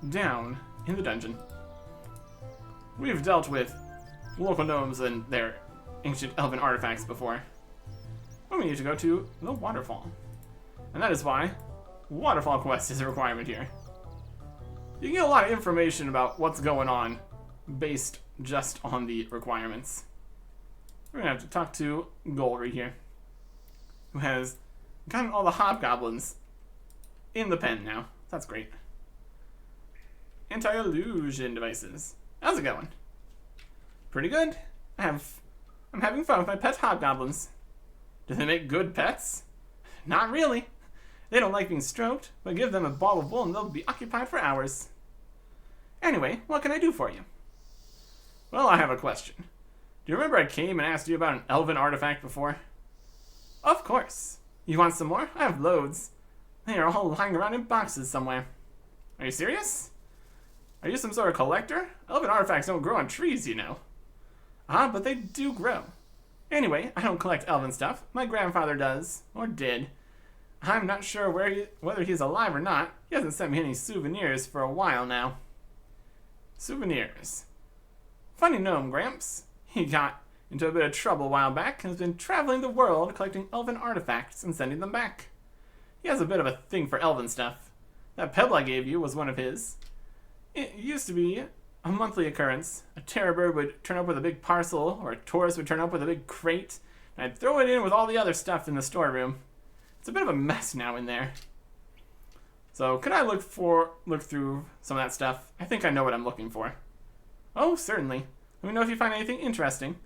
[SPEAKER 1] down in the dungeon. We've dealt with local gnomes and their ancient elven artifacts before. But we need to go to the waterfall. And that is why waterfall quest is a requirement here. You can get a lot of information about what's going on based just on the requirements. We're going to have to talk to Golry here, who has gotten all the hobgoblins in the pen now. That's great. Anti-illusion devices. How's it going? Pretty good. I'm having fun with my pet hobgoblins. Do they make good pets? Not really. They don't like being stroked, but give them a ball of wool and they'll be occupied for hours. Anyway, what can I do for you? Well, I have a question. Do you remember I came and asked you about an elven artifact before? Of course. You want some more? I have loads. They are all lying around in boxes somewhere. Are you serious? Are you some sort of collector? Elven artifacts don't grow on trees, you know. Ah, but they do grow. Anyway, I don't collect elven stuff. My grandfather does. Or did. I'm not sure whether he's alive or not. He hasn't sent me any souvenirs for a while now. Souvenirs. Funny gnome, Gramps. He got into a bit of trouble a while back and has been traveling the world collecting elven artifacts and sending them back. He has a bit of a thing for elven stuff. That pebble I gave you was one of his. It used to be a monthly occurrence. A terror bird would turn up with a big parcel, or a tourist would turn up with a big crate, and I'd throw it in with all the other stuff in the storeroom. It's a bit of a mess now in there. So, could I look through some of that stuff? I think I know what I'm looking for. Oh, certainly. Let me know if you find anything interesting.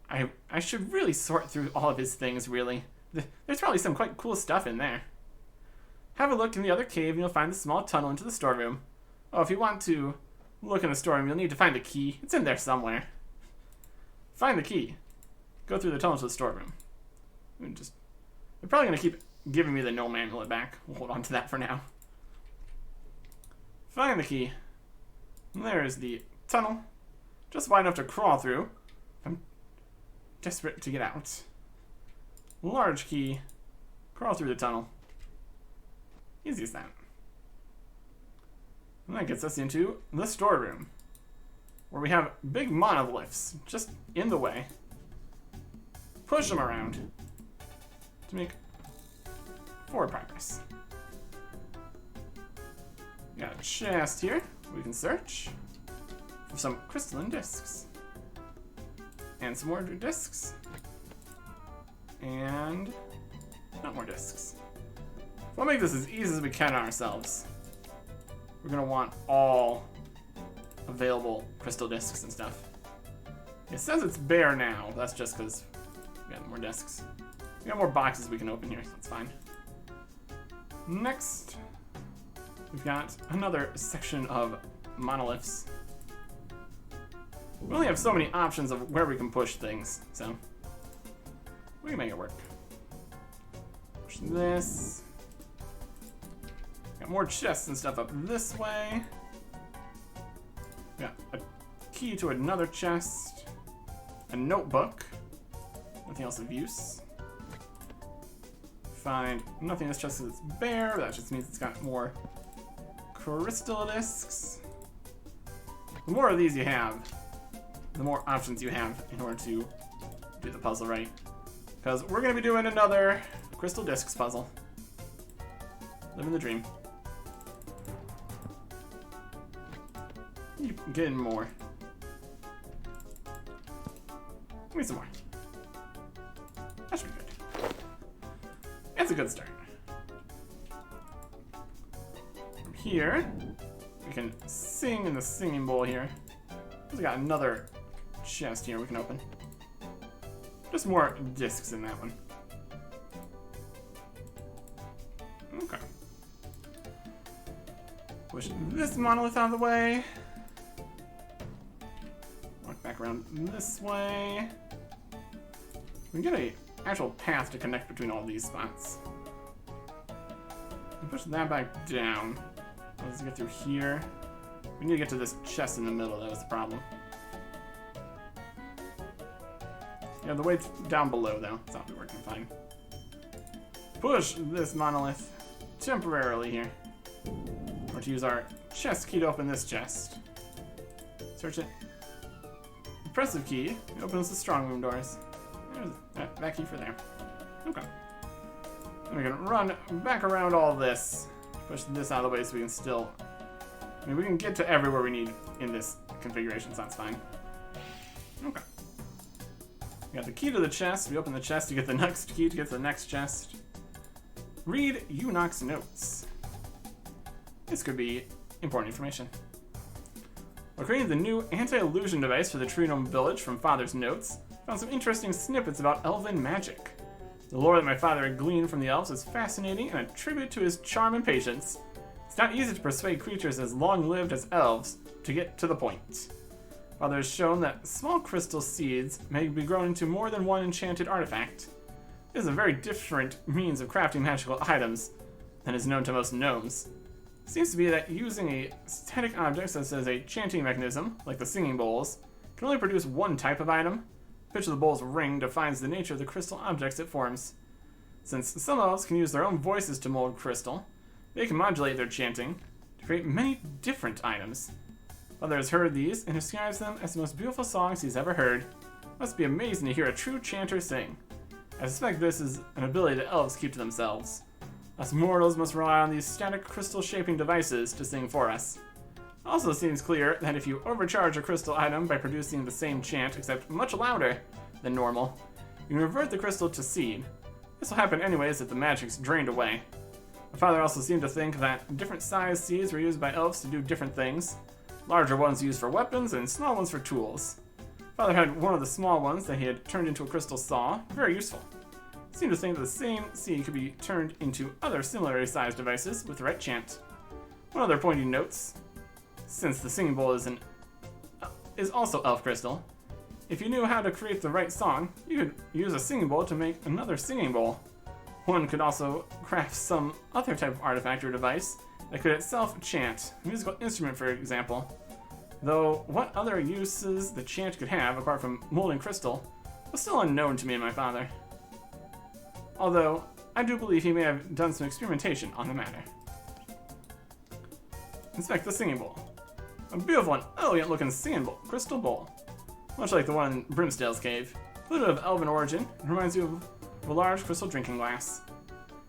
[SPEAKER 1] I should really sort through all of his things, really. There's probably some quite cool stuff in there. Have a look in the other cave and you'll find the small tunnel into the storeroom. Oh, if you want to look in the storeroom, you'll need to find the key. It's in there somewhere. Find the key. Go through the tunnel to the storeroom. They're probably going to keep giving me the gnome amulet back. We'll hold on to that for now. Find the key. And there's the tunnel. Just wide enough to crawl through. I'm desperate to get out. Large key. Crawl through the tunnel. Easy as that. And that gets us into the storeroom, where we have big monoliths just in the way. Push them around to make forward progress. Got a chest here. We can search for some crystalline discs. And some more discs. And not more discs. We'll make this as easy as we can on ourselves. We're gonna want all available crystal discs and stuff. It says it's bare now. That's just because we got more discs. We got more boxes we can open here, so that's fine. Next, we've got another section of monoliths. We only have so many options of where we can push things, so we can make it work. Push this. Got more chests and stuff up this way. Got a key to another chest. A notebook. Nothing else of use. Find nothing in this chest because it's bare. That just means it's got more crystal discs. The more of these you have, the more options you have in order to do the puzzle right. Because we're going to be doing another crystal discs puzzle. Living the dream. Keep getting more. Give me some more. That should be good. That's a good start. From here, we can sing in the singing bowl here. We got another chest here we can open. Just more discs in that one. Okay. Push this monolith out of the way. Walk back around this way. We can get a actual path to connect between all these spots. And push that back down. Let's get through here. We need to get to this chest in the middle. That was the problem. Yeah, the way down below, though. It's not working fine. Push this monolith temporarily here. Or to use our chest key to open this chest. Search it. Pressive key. It opens the strong room doors. There's that key for there. Okay. And we can run back around all this. Push this out of the way so we can still... I mean, we can get to everywhere we need in this configuration, so that's fine. Okay. We got the key to the chest. We open the chest to get the next key to get to the next chest. Read Eunoch's notes. This could be important information. While creating the new anti-illusion device for the Tree Gnome village from Father's notes, found some interesting snippets about elven magic. The lore that my father had gleaned from the elves is fascinating and a tribute to his charm and patience. It's not easy to persuade creatures as long-lived as elves to get to the point. Father has shown that small crystal seeds may be grown into more than one enchanted artifact. This is a very different means of crafting magical items than is known to most gnomes. It seems to be that using a static object such as a chanting mechanism, like the singing bowls, can only produce one type of item. The pitch of the bowl's ring defines the nature of the crystal objects it forms. Since some elves can use their own voices to mold crystal, they can modulate their chanting to create many different items. Father has heard these and describes them as the most beautiful songs he's ever heard. It must be amazing to hear a true chanter sing. I suspect this is an ability that elves keep to themselves. Us mortals must rely on these static crystal shaping devices to sing for us. It also seems clear that if you overcharge a crystal item by producing the same chant except much louder than normal, you can revert the crystal to seed. This will happen anyways if the magic's drained away. My father also seemed to think that different sized seeds were used by elves to do different things. Larger ones used for weapons and small ones for tools. Father had one of the small ones that he had turned into a crystal saw, very useful. He seemed to think that the same seed could be turned into other similarly sized devices with the right chant. One other pointing notes, since the singing bowl is also elf crystal, if you knew how to create the right song, you could use a singing bowl to make another singing bowl. One could also craft some other type of artifact or device that could itself chant, a musical instrument for example, though what other uses the chant could have apart from molding crystal was still unknown to me and my father. Although, I do believe he may have done some experimentation on the matter. Inspect the singing bowl. A beautiful and elegant looking singing bowl, crystal bowl. Much like the one in Brimstale's cave, a little bit of elven origin, it reminds you of a large crystal drinking glass.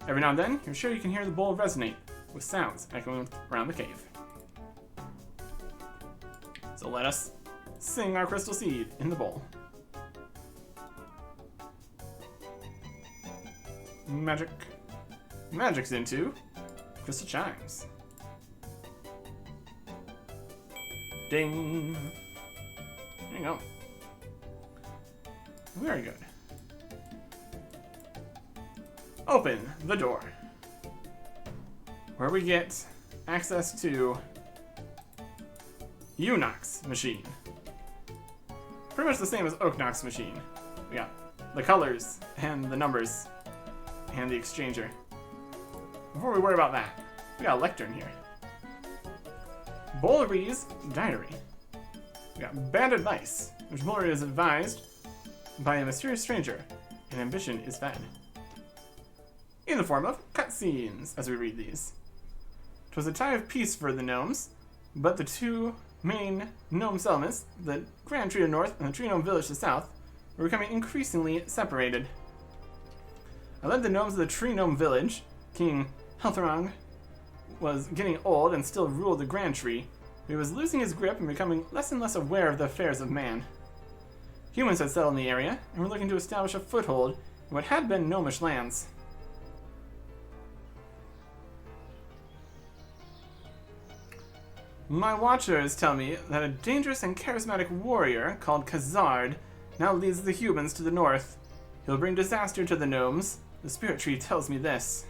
[SPEAKER 1] Every now and then, you're sure you can hear the bowl resonate with sounds echoing around the cave. So let us sing our crystal seed in the bowl. Magic. Magic's into crystal chimes. Ding. There you go. Very good. Open the door, where we get access to Unox machine. Pretty much the same as Oaknox machine. We got the colors and the numbers and the exchanger. Before we worry about that, we got a lectern here. Bowlery's diary. We got bad advice, which Bowlery is advised by a mysterious stranger, and ambition is fed. In the form of cutscenes, as we read these. 'Twas a time of peace for the gnomes, but the two main gnome settlements, the Grand Tree to the north and the Tree Gnome Village to the south, were becoming increasingly separated. I led the gnomes of the Tree Gnome Village. King Helthrong was getting old and still ruled the Grand Tree, but he was losing his grip and becoming less and less aware of the affairs of man. Humans had settled in the area and were looking to establish a foothold in what had been gnomish lands. My watchers tell me that a dangerous and charismatic warrior called Khazard now leads the humans to the north. He'll bring disaster to the gnomes. The spirit tree tells me this.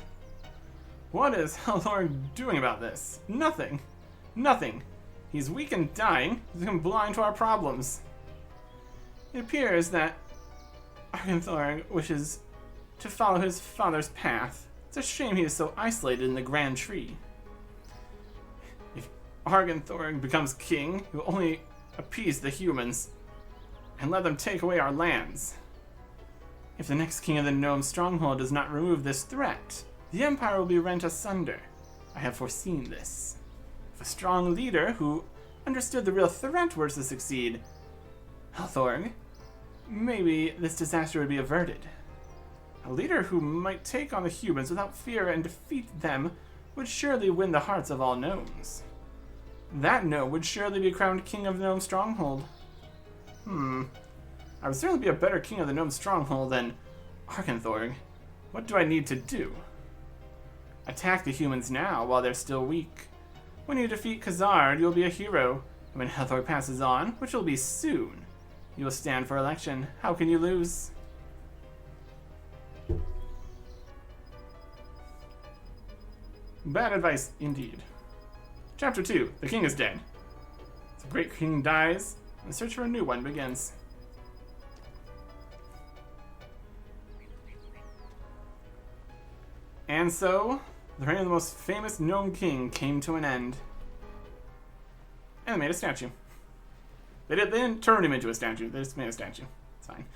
[SPEAKER 1] What is Helthorg doing about this? Nothing. Nothing. He's weak and dying. He's become blind to our problems. It appears that Arkenthorg wishes to follow his father's path. It's a shame he is so isolated in the Grand Tree. If Arkenthorg becomes king, he will only appease the humans and let them take away our lands. If the next king of the Gnome stronghold does not remove this threat, the empire will be rent asunder. I have foreseen this. If a strong leader who understood the real threat were to succeed, Helthorg, maybe this disaster would be averted. A leader who might take on the humans without fear and defeat them would surely win the hearts of all gnomes. That gnome would surely be crowned king of the Gnome stronghold. I would certainly be a better king of the Gnome stronghold than Arkenthorg. What do I need to do? Attack the humans now while they're still weak. When you defeat Khazard, you'll be a hero. And when Helthorg passes on, which will be soon, you will stand for election. How can you lose? Bad advice indeed. Chapter 2. The king is dead. The great king dies, and the search for a new one begins. And so, the reign of the most famous gnome king came to an end. And they made a statue. They didn't turn him into a statue, they just made a statue. It's fine.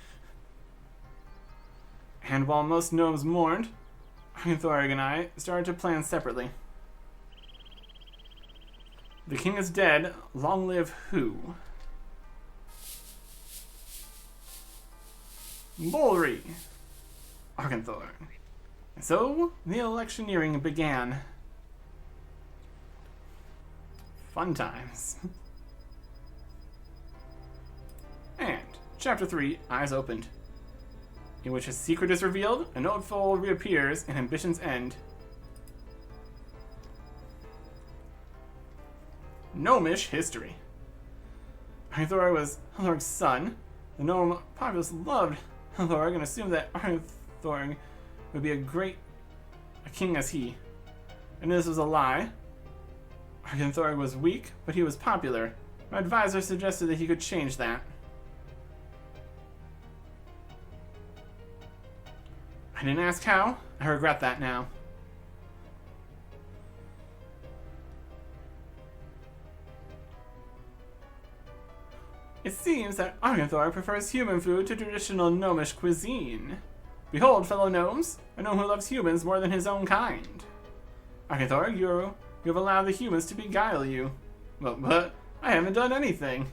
[SPEAKER 1] And while most gnomes mourned, Arkenthorg and I started to plan separately. The king is dead, long live who? Bowlery! Arkenthorg. So, the electioneering began. Fun times. And, Chapter 3, Eyes Opened, in which a secret is revealed, an old foe reappears, and ambitions end. Gnomish history. Arkenthorg was Helthorg's son. The gnome populace loved Helthorg and assumed that Arkenthorg would be a king as he. And this was a lie. Arkenthorg was weak, but he was popular. My advisor suggested that he could change that. I didn't ask how. I regret that now. It seems that Arkenthorg prefers human food to traditional gnomish cuisine. Behold, fellow gnomes, a gnome who loves humans more than his own kind. Arkenthorg, you have allowed the humans to beguile you. But I haven't done anything.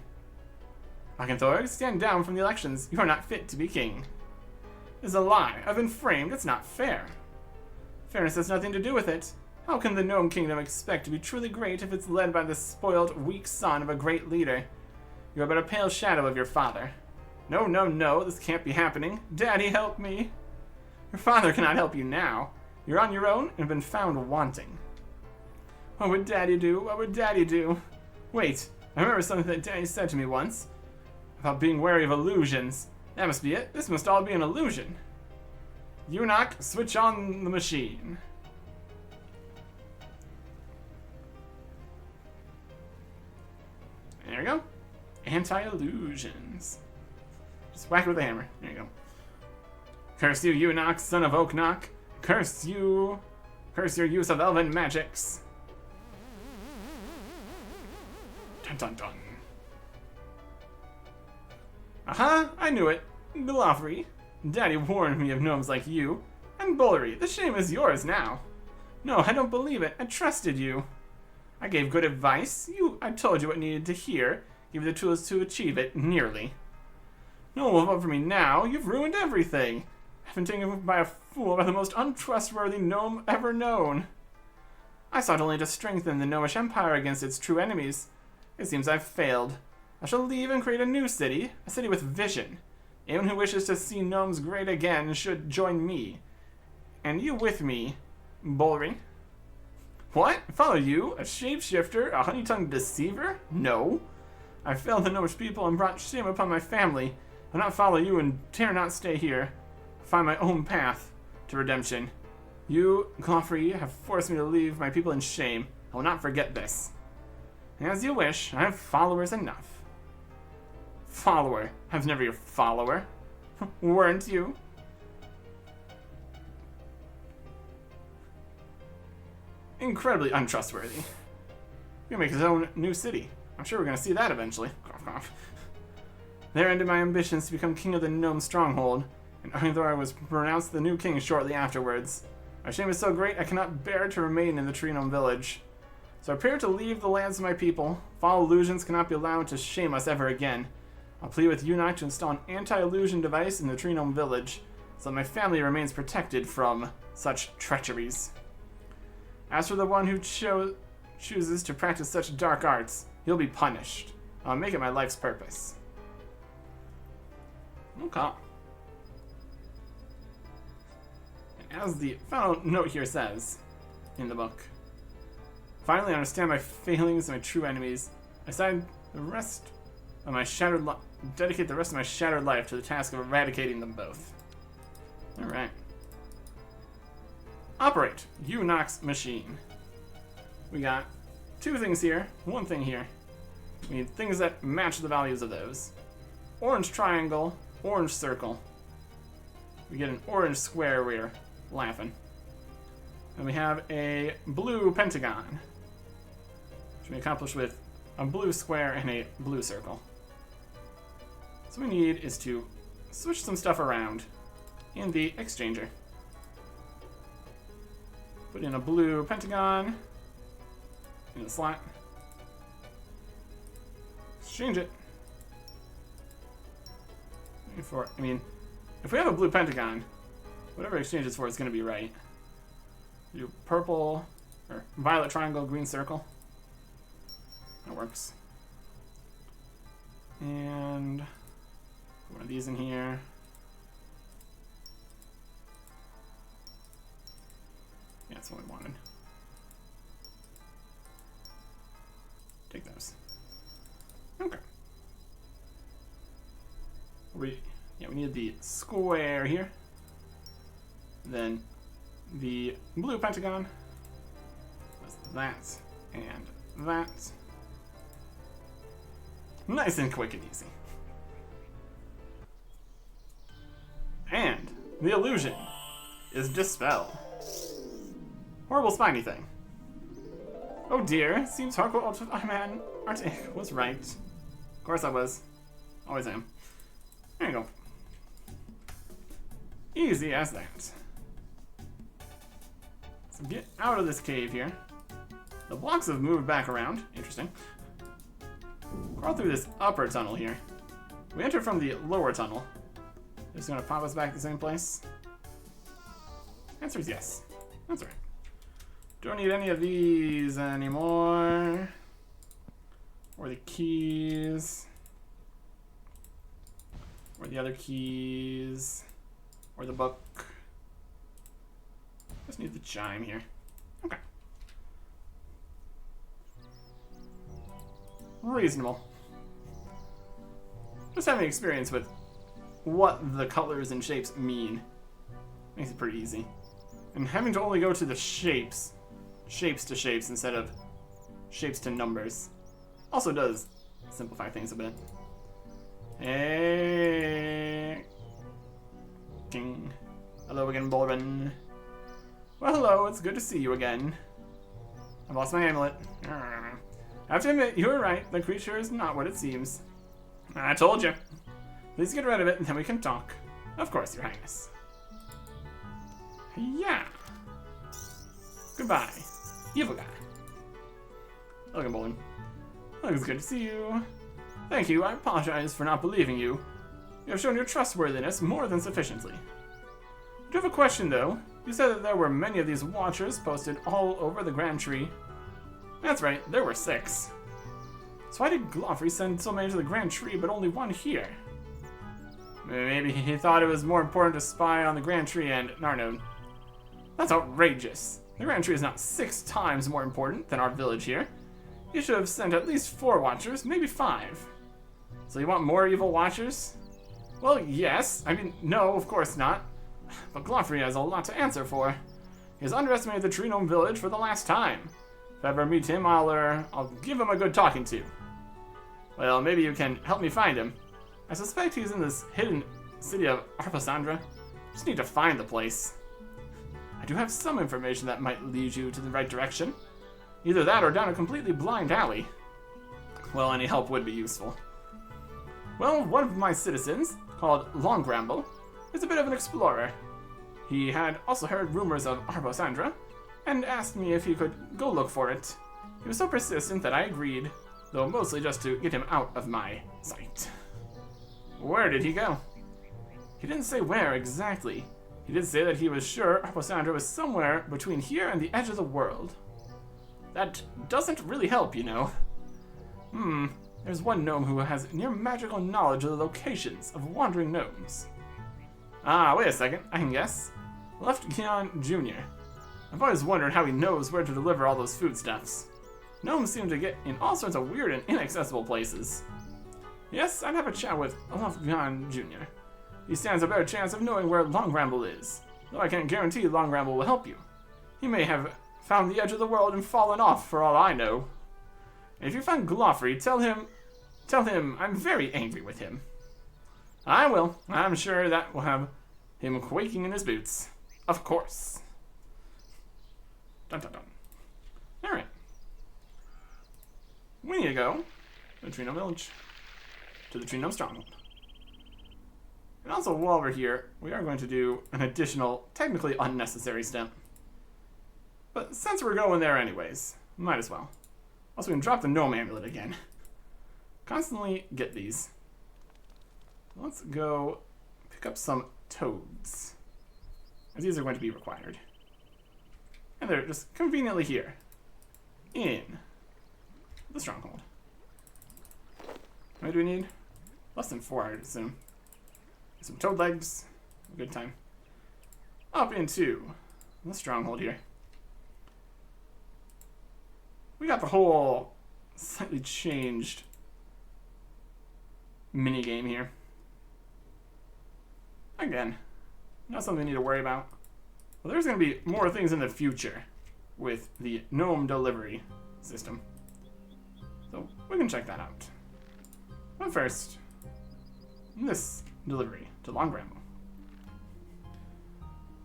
[SPEAKER 1] Arkenthorg, stand down from the elections. You are not fit to be king. This is a lie. I've been framed. It's not fair. Fairness has nothing to do with it. How can the gnome kingdom expect to be truly great if it's led by the spoiled, weak son of a great leader? You are but a pale shadow of your father. No, this can't be happening. Daddy, help me. Your father cannot help you now. You're on your own and have been found wanting. What would Daddy do? What would Daddy do? Wait, I remember something that Daddy said to me once. About being wary of illusions. That must be it. This must all be an illusion. Eunuch, switch on the machine. There we go. Anti-illusions. Just whack it with a hammer. There you go. Curse you, Eunuch, son of Oaknock. Curse you. Curse your use of elven magics. Dun dun dun. Aha! I knew it. Glofry. Daddy warned me of gnomes like you. And Bullery, the shame is yours now. No, I don't believe it. I trusted you. I gave good advice. I told you what needed to hear. Give you the tools to achieve it, nearly. No one will vote for me now. You've ruined everything. I've been taken by a fool by the most untrustworthy gnome ever known. I sought only to strengthen the gnomish empire against its true enemies. It seems I've failed. I shall leave and create a new city, a city with vision. Anyone who wishes to see gnomes great again should join me. And you with me, Bullery. What? Follow you? A shapeshifter? A honey-tongued deceiver? No. I failed the gnomish people and brought shame upon my family. I'll not follow you and dare not stay here. I'll find my own path to redemption. You, Glofry, have forced me to leave my people in shame. I will not forget this. As you wish, I have followers enough. Follower? I was never your follower. Weren't you? Incredibly untrustworthy. He's gonna make his own new city. I'm sure we're gonna see that eventually. Cough, cough. There ended my ambitions to become king of the gnome stronghold, and Arthur was pronounced the new king shortly afterwards. My shame is so great I cannot bear to remain in the tree gnome village. So I prepare to leave the lands of my people. Foul illusions cannot be allowed to shame us ever again. I'll plead with Eunuch to install an anti-illusion device in the tree gnome village, so that my family remains protected from such treacheries. As for the one who chooses to practice such dark arts, he'll be punished. I'll make it my life's purpose. Okay. And as the final note here says in the book, finally I understand my failings and my true enemies. I decided dedicate the rest of my shattered life to the task of eradicating them both. Alright. Operate Eunuch's machine. We got two things here, one thing here. We need things that match the values of those. Orange triangle, orange circle. We get an orange square, we're laughing. And we have a blue pentagon, which we accomplish with a blue square and a blue circle. So what we need is to switch some stuff around in the exchanger. Put in a blue pentagon in the slot. Exchange it. If we have a blue pentagon, whatever exchange it's for is going to be right. Do purple or violet triangle, green circle. That works. And put one of these in here. Yeah, that's what we wanted. Take those. Okay. We need the square here. Then the blue pentagon. Was that and that. Nice and quick and easy. And the illusion is dispelled. Horrible spiny thing. Oh dear, seems hardcore Ironman Artic was right. Of course I was. Always am. There you go. Easy as that. So get out of this cave here. The blocks have moved back around. Interesting. Crawl through this upper tunnel here. We enter from the lower tunnel. It's gonna pop us back to the same place. Answer is yes. That's right. Don't need any of these anymore. Or the keys. Or the other keys. Or the book. Just need the chime here. Okay. Reasonable. Just having experience with what the colors and shapes mean makes it pretty easy. And having to only go to the shapes to shapes instead of shapes to numbers, also does simplify things a bit. Hey. King. Hello again, Bolren. Well, hello, it's good to see you again. I've lost my amulet. I have to admit, you were right. The creature is not what it seems. I told you. Please get rid of it, and then we can talk. Of course, Your Highness. Yeah. Goodbye, evil guy. Hello, Bolren. It's good to see you. Thank you. I apologize for not believing you. You have shown your trustworthiness more than sufficiently. I do have a question, though. You said that there were many of these watchers posted all over the Grand Tree. That's right, there were 6. So why did Glofrey send so many to the Grand Tree, but only 1 here? Maybe he thought it was more important to spy on the Grand Tree and Narnode. That's outrageous. The Grand Tree is not 6 times more important than our village here. You should have sent at least 4 watchers, maybe 5. So you want more evil watchers? Well, yes. I mean, no, of course not. But Glofrey has a lot to answer for. He has underestimated the Tree Gnome village for the last time. If I ever meet him, I'll give him a good talking to. Well, maybe you can help me find him. I suspect he's in this hidden city of Arpasandra. Just need to find the place. I do have some information that might lead you to the right direction. Either that or down a completely blind alley. Well, any help would be useful. Well, one of my citizens, called Longramble, is a bit of an explorer. He had also heard rumors of Arbosandra, and asked me if he could go look for it. He was so persistent that I agreed, though mostly just to get him out of my sight. Where did he go? He didn't say where exactly. He did say that he was sure Arbosandra was somewhere between here and the edge of the world. That doesn't really help, you know. There's one gnome who has near magical knowledge of the locations of wandering gnomes. Ah, wait a second, I can guess. Left Gian Jr. I've always wondered how he knows where to deliver all those foodstuffs. Gnomes seem to get in all sorts of weird and inaccessible places. Yes, I'd have a chat with Longramble Jr. He stands a better chance of knowing where Longramble is, though I can't guarantee Longramble will help you. He may have found the edge of the world and fallen off for all I know. And if you find Glofrey, tell him I'm very angry with him. I will. I'm sure that will have him quaking in his boots. Of course. Dun dun dun. Alright. We need to go to the Tree Gnome Village. To the Tree Gnome Stronghold. And also, while we're here, we are going to do an additional, technically unnecessary step. But since we're going there anyways, might as well. Also, we can drop the Gnome Amulet again. Constantly get these. Let's go pick up some toads, as these are going to be required. And they're just conveniently here, in the stronghold. How many do we need? Less than 4, I'd assume. Some toad legs, a good time. Up into the stronghold here. We got the whole slightly changed mini game here. Again, not something we need to worry about. Well, there's going to be more things in the future with the gnome delivery system. So we can check that out. But first, this delivery to Longramble.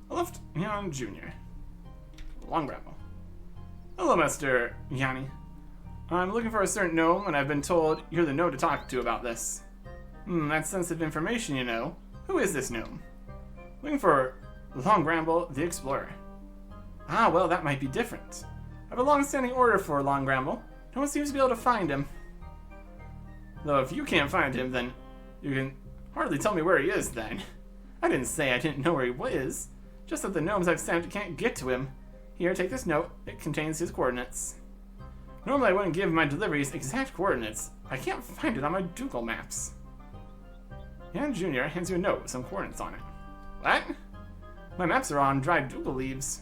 [SPEAKER 1] I left Jan Jr. Longramble. Hello, Mr. Yanni. I'm looking for a certain gnome, and I've been told you're the gnome to talk to about this. That's sensitive information, you know. Who is this gnome? Looking for Longramble the Explorer. Ah, well, that might be different. I have a long-standing order for Longramble. No one seems to be able to find him. Though if you can't find him, then you can hardly tell me where he is, then. I didn't say I didn't know where he was. Just that the gnomes I've sent can't get to him. Here, take this note. It contains his coordinates. Normally I wouldn't give my deliveries exact coordinates. I can't find it on my Google Maps. Jan Jr. hands you a note with some coordinates on it. What? My maps are on dried Google leaves.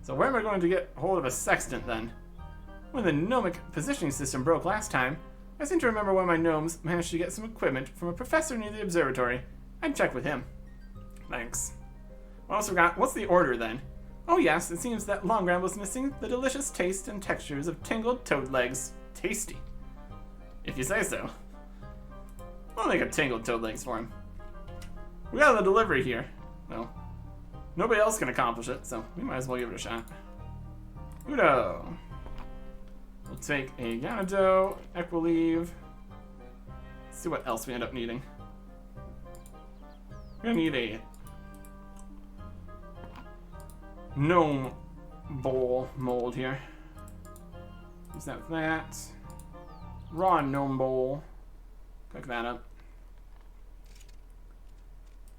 [SPEAKER 1] So where am I going to get hold of a sextant then? When the gnomic positioning system broke last time, I seem to remember one of my gnomes managed to get some equipment from a professor near the observatory. I'd check with him. Thanks. I also forgot, what's the order then? Oh yes, it seems that Longram was missing the delicious taste and textures of tingled toad legs. Tasty. If you say so. I'll make a tingled toad legs for him. We got the delivery here. Well, nobody else can accomplish it, so we might as well give it a shot. Udo. We'll take a Ganado, Equilieve. Let's see what else we end up needing. We're gonna need a gnome bowl mold here. Use that with that. Raw gnome bowl. Cook that up.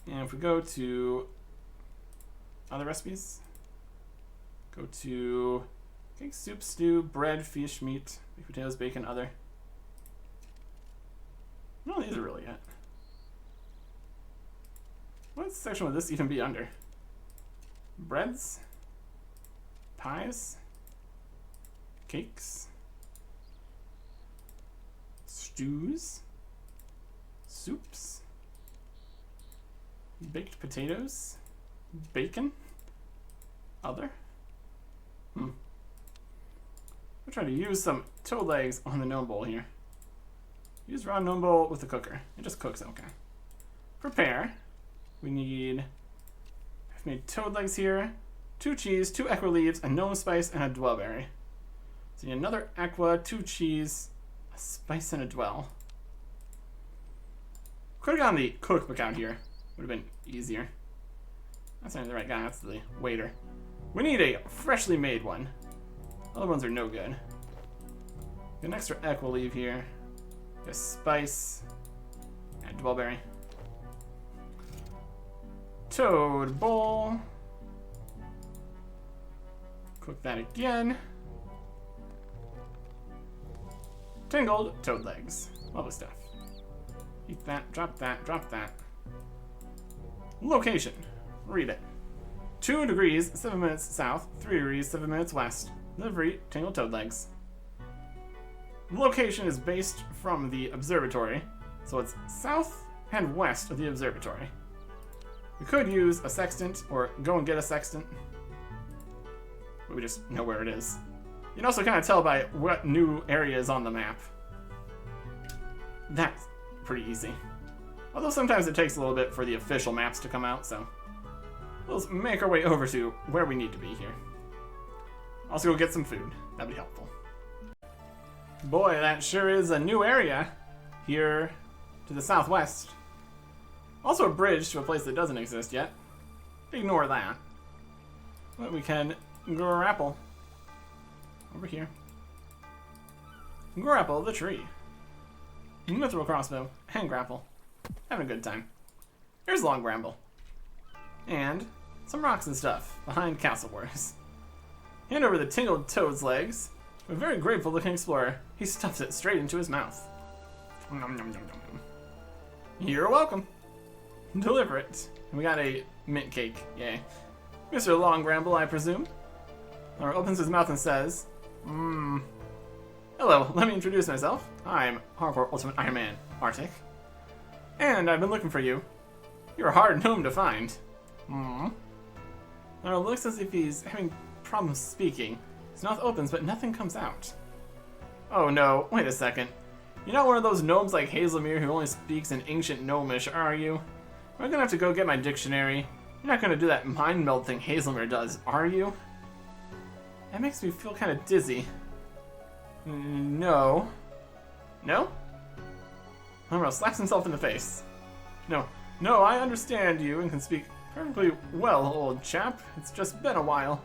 [SPEAKER 1] And if we go to other recipes, go to cake, soup, stew, bread, fish, meat, baked potatoes, bacon, other. None of these are really yet. What section would this even be under? Breads? Pies? Cakes? Stews? Soups? Baked potatoes? Bacon? Other? I'm trying to use some toad legs on the gnome bowl here. Use raw gnome bowl with the cooker. It just cooks okay. Prepare. We need... I've made toad legs here. 2 cheese, 2 aqua leaves, a gnome spice, and a dwell berry. So you need another aqua, 2 cheese, a spice, and a dwell. Could have gotten the cookbook out here. Would have been easier. That's not the right guy, that's the waiter. We need a freshly made one. Other ones are no good. Get an extra aqua leaf here. Get a spice. And dwell berry. Toad bowl. Cook that again. Tingled toad legs. Lovely stuff. Eat that, drop that, drop that. Location. Read it. 2 degrees, 7 minutes south, 3 degrees, 7 minutes west. Delivery, tingled toad legs. The location is based from the observatory, so it's south and west of the observatory. We could use a sextant, or go and get a sextant. But we just know where it is. You can also kind of tell by what new area is on the map. That's pretty easy. Although sometimes it takes a little bit for the official maps to come out, so we'll make our way over to where we need to be here. Also go get some food. That'd be helpful. Boy, that sure is a new area here to the southwest. Also a bridge to a place that doesn't exist yet. Ignore that. But we can grapple. Over here. Grapple the tree. Mithril crossbow and grapple. Having a good time. Here's Long Bramble. And some rocks and stuff behind Castle Wars. Hand over the tingled toad's legs. A very grateful looking explorer. He stuffs it straight into his mouth. Nom, nom, nom, nom. You're welcome. Deliver it. And we got a mint cake. Yay. Mr. Long Bramble, I presume. Or opens his mouth and says, Hello, let me introduce myself. I'm Hardcore Ultimate Ironman, Artic. And I've been looking for you. You're a hard gnome to find. Now it looks as if he's having problems speaking. His mouth opens, but nothing comes out. Oh no, wait a second. You're not one of those gnomes like Hazelmere who only speaks in ancient gnomish, are you? I'm gonna have to go get my dictionary. You're not gonna do that mind meld thing Hazelmere does, are you? That makes me feel kind of dizzy. No. No? Homero slaps himself in the face. No, I understand you and can speak perfectly well, old chap. It's just been a while.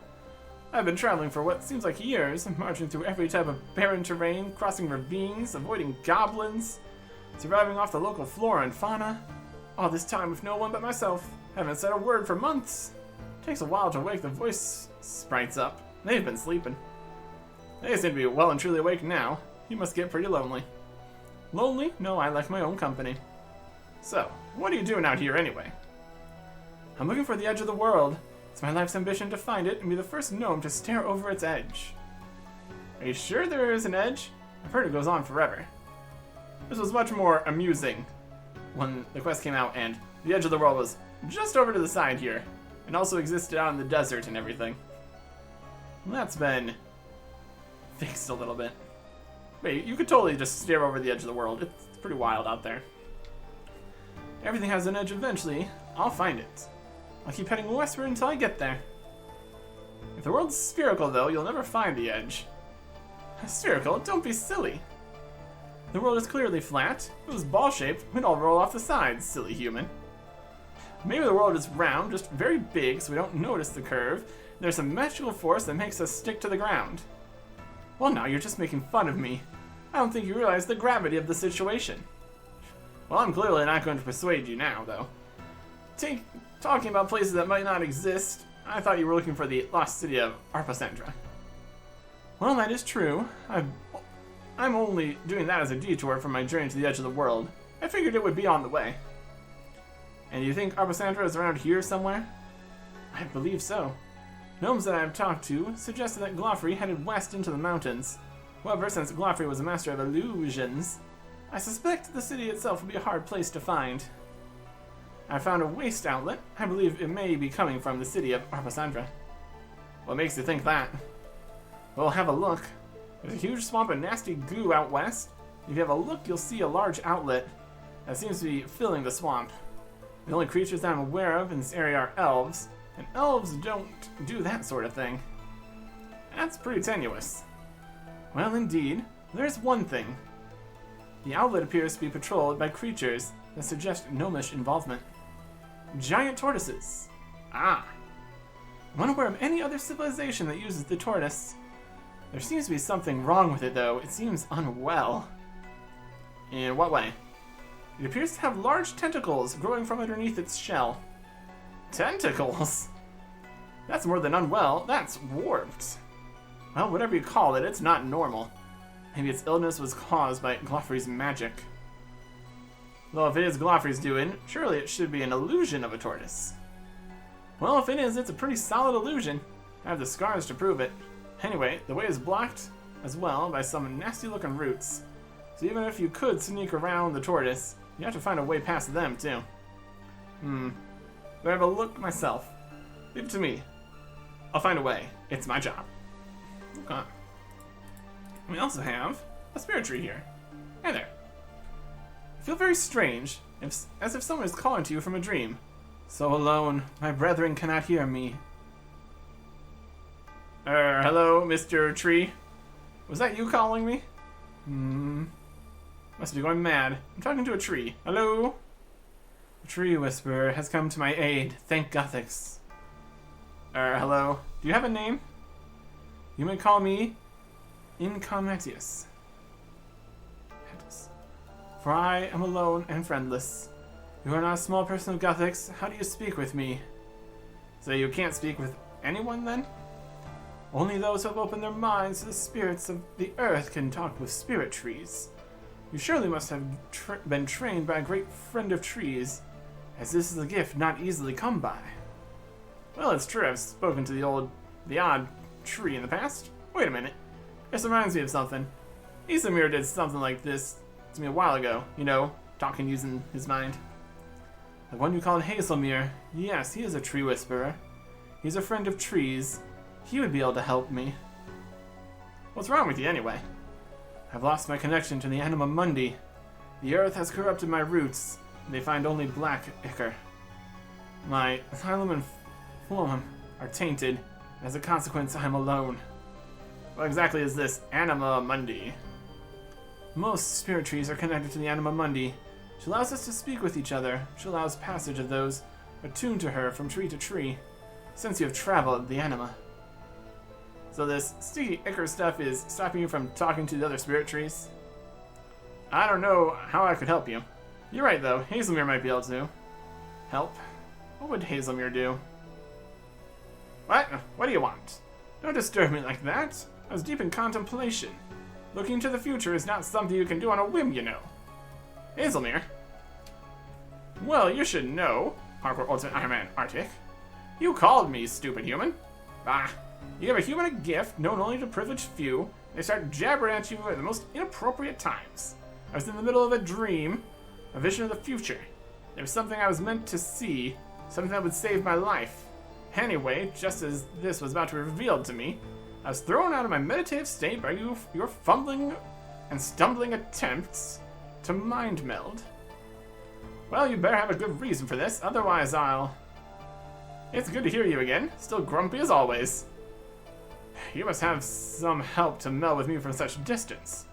[SPEAKER 1] I've been traveling for what seems like years, marching through every type of barren terrain, crossing ravines, avoiding goblins, surviving off the local flora and fauna. All this time with no one but myself. Haven't said a word for months. Takes a while to wake the voice sprites up. They've been sleeping. They seem to be well and truly awake now. You must get pretty lonely. Lonely? No, I like my own company. So, what are you doing out here anyway? I'm looking for the edge of the world. It's my life's ambition to find it and be the first gnome to stare over its edge. Are you sure there is an edge? I've heard it goes on forever. This was much more amusing when the quest came out and the edge of the world was just over to the side here, and also existed out in the desert and everything. Well, that's been fixed a little bit. Wait, you could totally just stare over the edge of the world. It's pretty wild out there. Everything has an edge eventually. I'll find it. I'll keep heading westward until I get there. If the world's spherical, though, you'll never find the edge. Spherical? Don't be silly. The world is clearly flat. If it was ball-shaped, we'd all roll off the sides, silly human. Maybe the world is round, just very big, so we don't notice the curve. There's a magical force that makes us stick to the ground. Well, now you're just making fun of me. I don't think you realize the gravity of the situation. Well, I'm clearly not going to persuade you now, though. Talking about places that might not exist, I thought you were looking for the lost city of Arpasandra. Well, that is true. I'm only doing that as a detour from my journey to the edge of the world. I figured it would be on the way. And you think Arpasandra is around here somewhere? I believe so. Gnomes that I have talked to suggested that Glofrey headed west into the mountains. However, since Glofrey was a master of illusions, I suspect the city itself will be a hard place to find. I found a waste outlet. I believe it may be coming from the city of Arpasandra. What makes you think that? Well, have a look. There's a huge swamp of nasty goo out west. If you have a look, you'll see a large outlet that seems to be filling the swamp. The only creatures that I'm aware of in this area are elves, and elves don't do that sort of thing. That's pretty tenuous. Well, indeed, there's one thing. The outlet appears to be patrolled by creatures that suggest gnomish involvement. Giant tortoises. Ah. I'm unaware of any other civilization that uses the tortoise. There seems to be something wrong with it, though. It seems unwell. In what way? It appears to have large tentacles growing from underneath its shell. Tentacles? That's more than unwell. That's warped. Well, whatever you call it, it's not normal. Maybe its illness was caused by Glofrey's magic. Though if it is Glofrey's doing, surely it should be an illusion of a tortoise. Well, if it is, it's a pretty solid illusion. I have the scars to prove it. Anyway, the way is blocked as well by some nasty-looking roots. So even if you could sneak around the tortoise, you have to find a way past them, too. But I have a look myself. Leave it to me. I'll find a way. It's my job. Okay. We also have a spirit tree here. Hey there. I feel very strange, as if someone is calling to you from a dream. So alone, my brethren cannot hear me. Hello, Mr. Tree? Was that you calling me? Must be going mad. I'm talking to a tree. Hello? The tree whisperer has come to my aid. Thank Gothics. Hello? Do you have a name? You may call me Incometius. For I am alone and friendless. You are not a small person of Gothics. How do you speak with me? So you can't speak with anyone, then? Only those who have opened their minds to the spirits of the earth can talk with spirit trees. You surely must have been trained by a great friend of trees, as this is a gift not easily come by. Well, it's true. I've spoken to the odd tree in the past. Wait a minute. This reminds me of something. Isamir did something like this to me a while ago. You know, talking using his mind. The one you called Hazelmere. Yes, he is a tree whisperer. He's a friend of trees. He would be able to help me. What's wrong with you, anyway? I've lost my connection to the Anima Mundi. The earth has corrupted my roots, and they find only black ichor. My xylem and phloem are tainted, and as a consequence, I'm alone. What exactly is this Anima Mundi? Most spirit trees are connected to the Anima Mundi. She allows us to speak with each other. She allows passage of those attuned to her from tree to tree, since you have traveled the Anima. So this sticky ichor stuff is stopping you from talking to the other spirit trees? I don't know how I could help you. You're right, though. Hazelmere might be able to help. What would Hazelmere do? What? What do you want? Don't disturb me like that. I was deep in contemplation. Looking to the future is not something you can do on a whim, you know. Hazelmere? Well, you should know, Hardcore Ultimate Ironman Artic. You called me, stupid human. Ah, you give a human a gift known only to privileged few. They start jabbering at you at the most inappropriate times. I was in the middle of a dream, a vision of the future. There was something I was meant to see, something that would save my life. Anyway, just as this was about to be revealed to me, I was thrown out of my meditative state by your fumbling and stumbling attempts to mind meld. Well, you better have a good reason for this, otherwise I'll... It's good to hear you again, still grumpy as always. You must have some help to meld with me from such distance.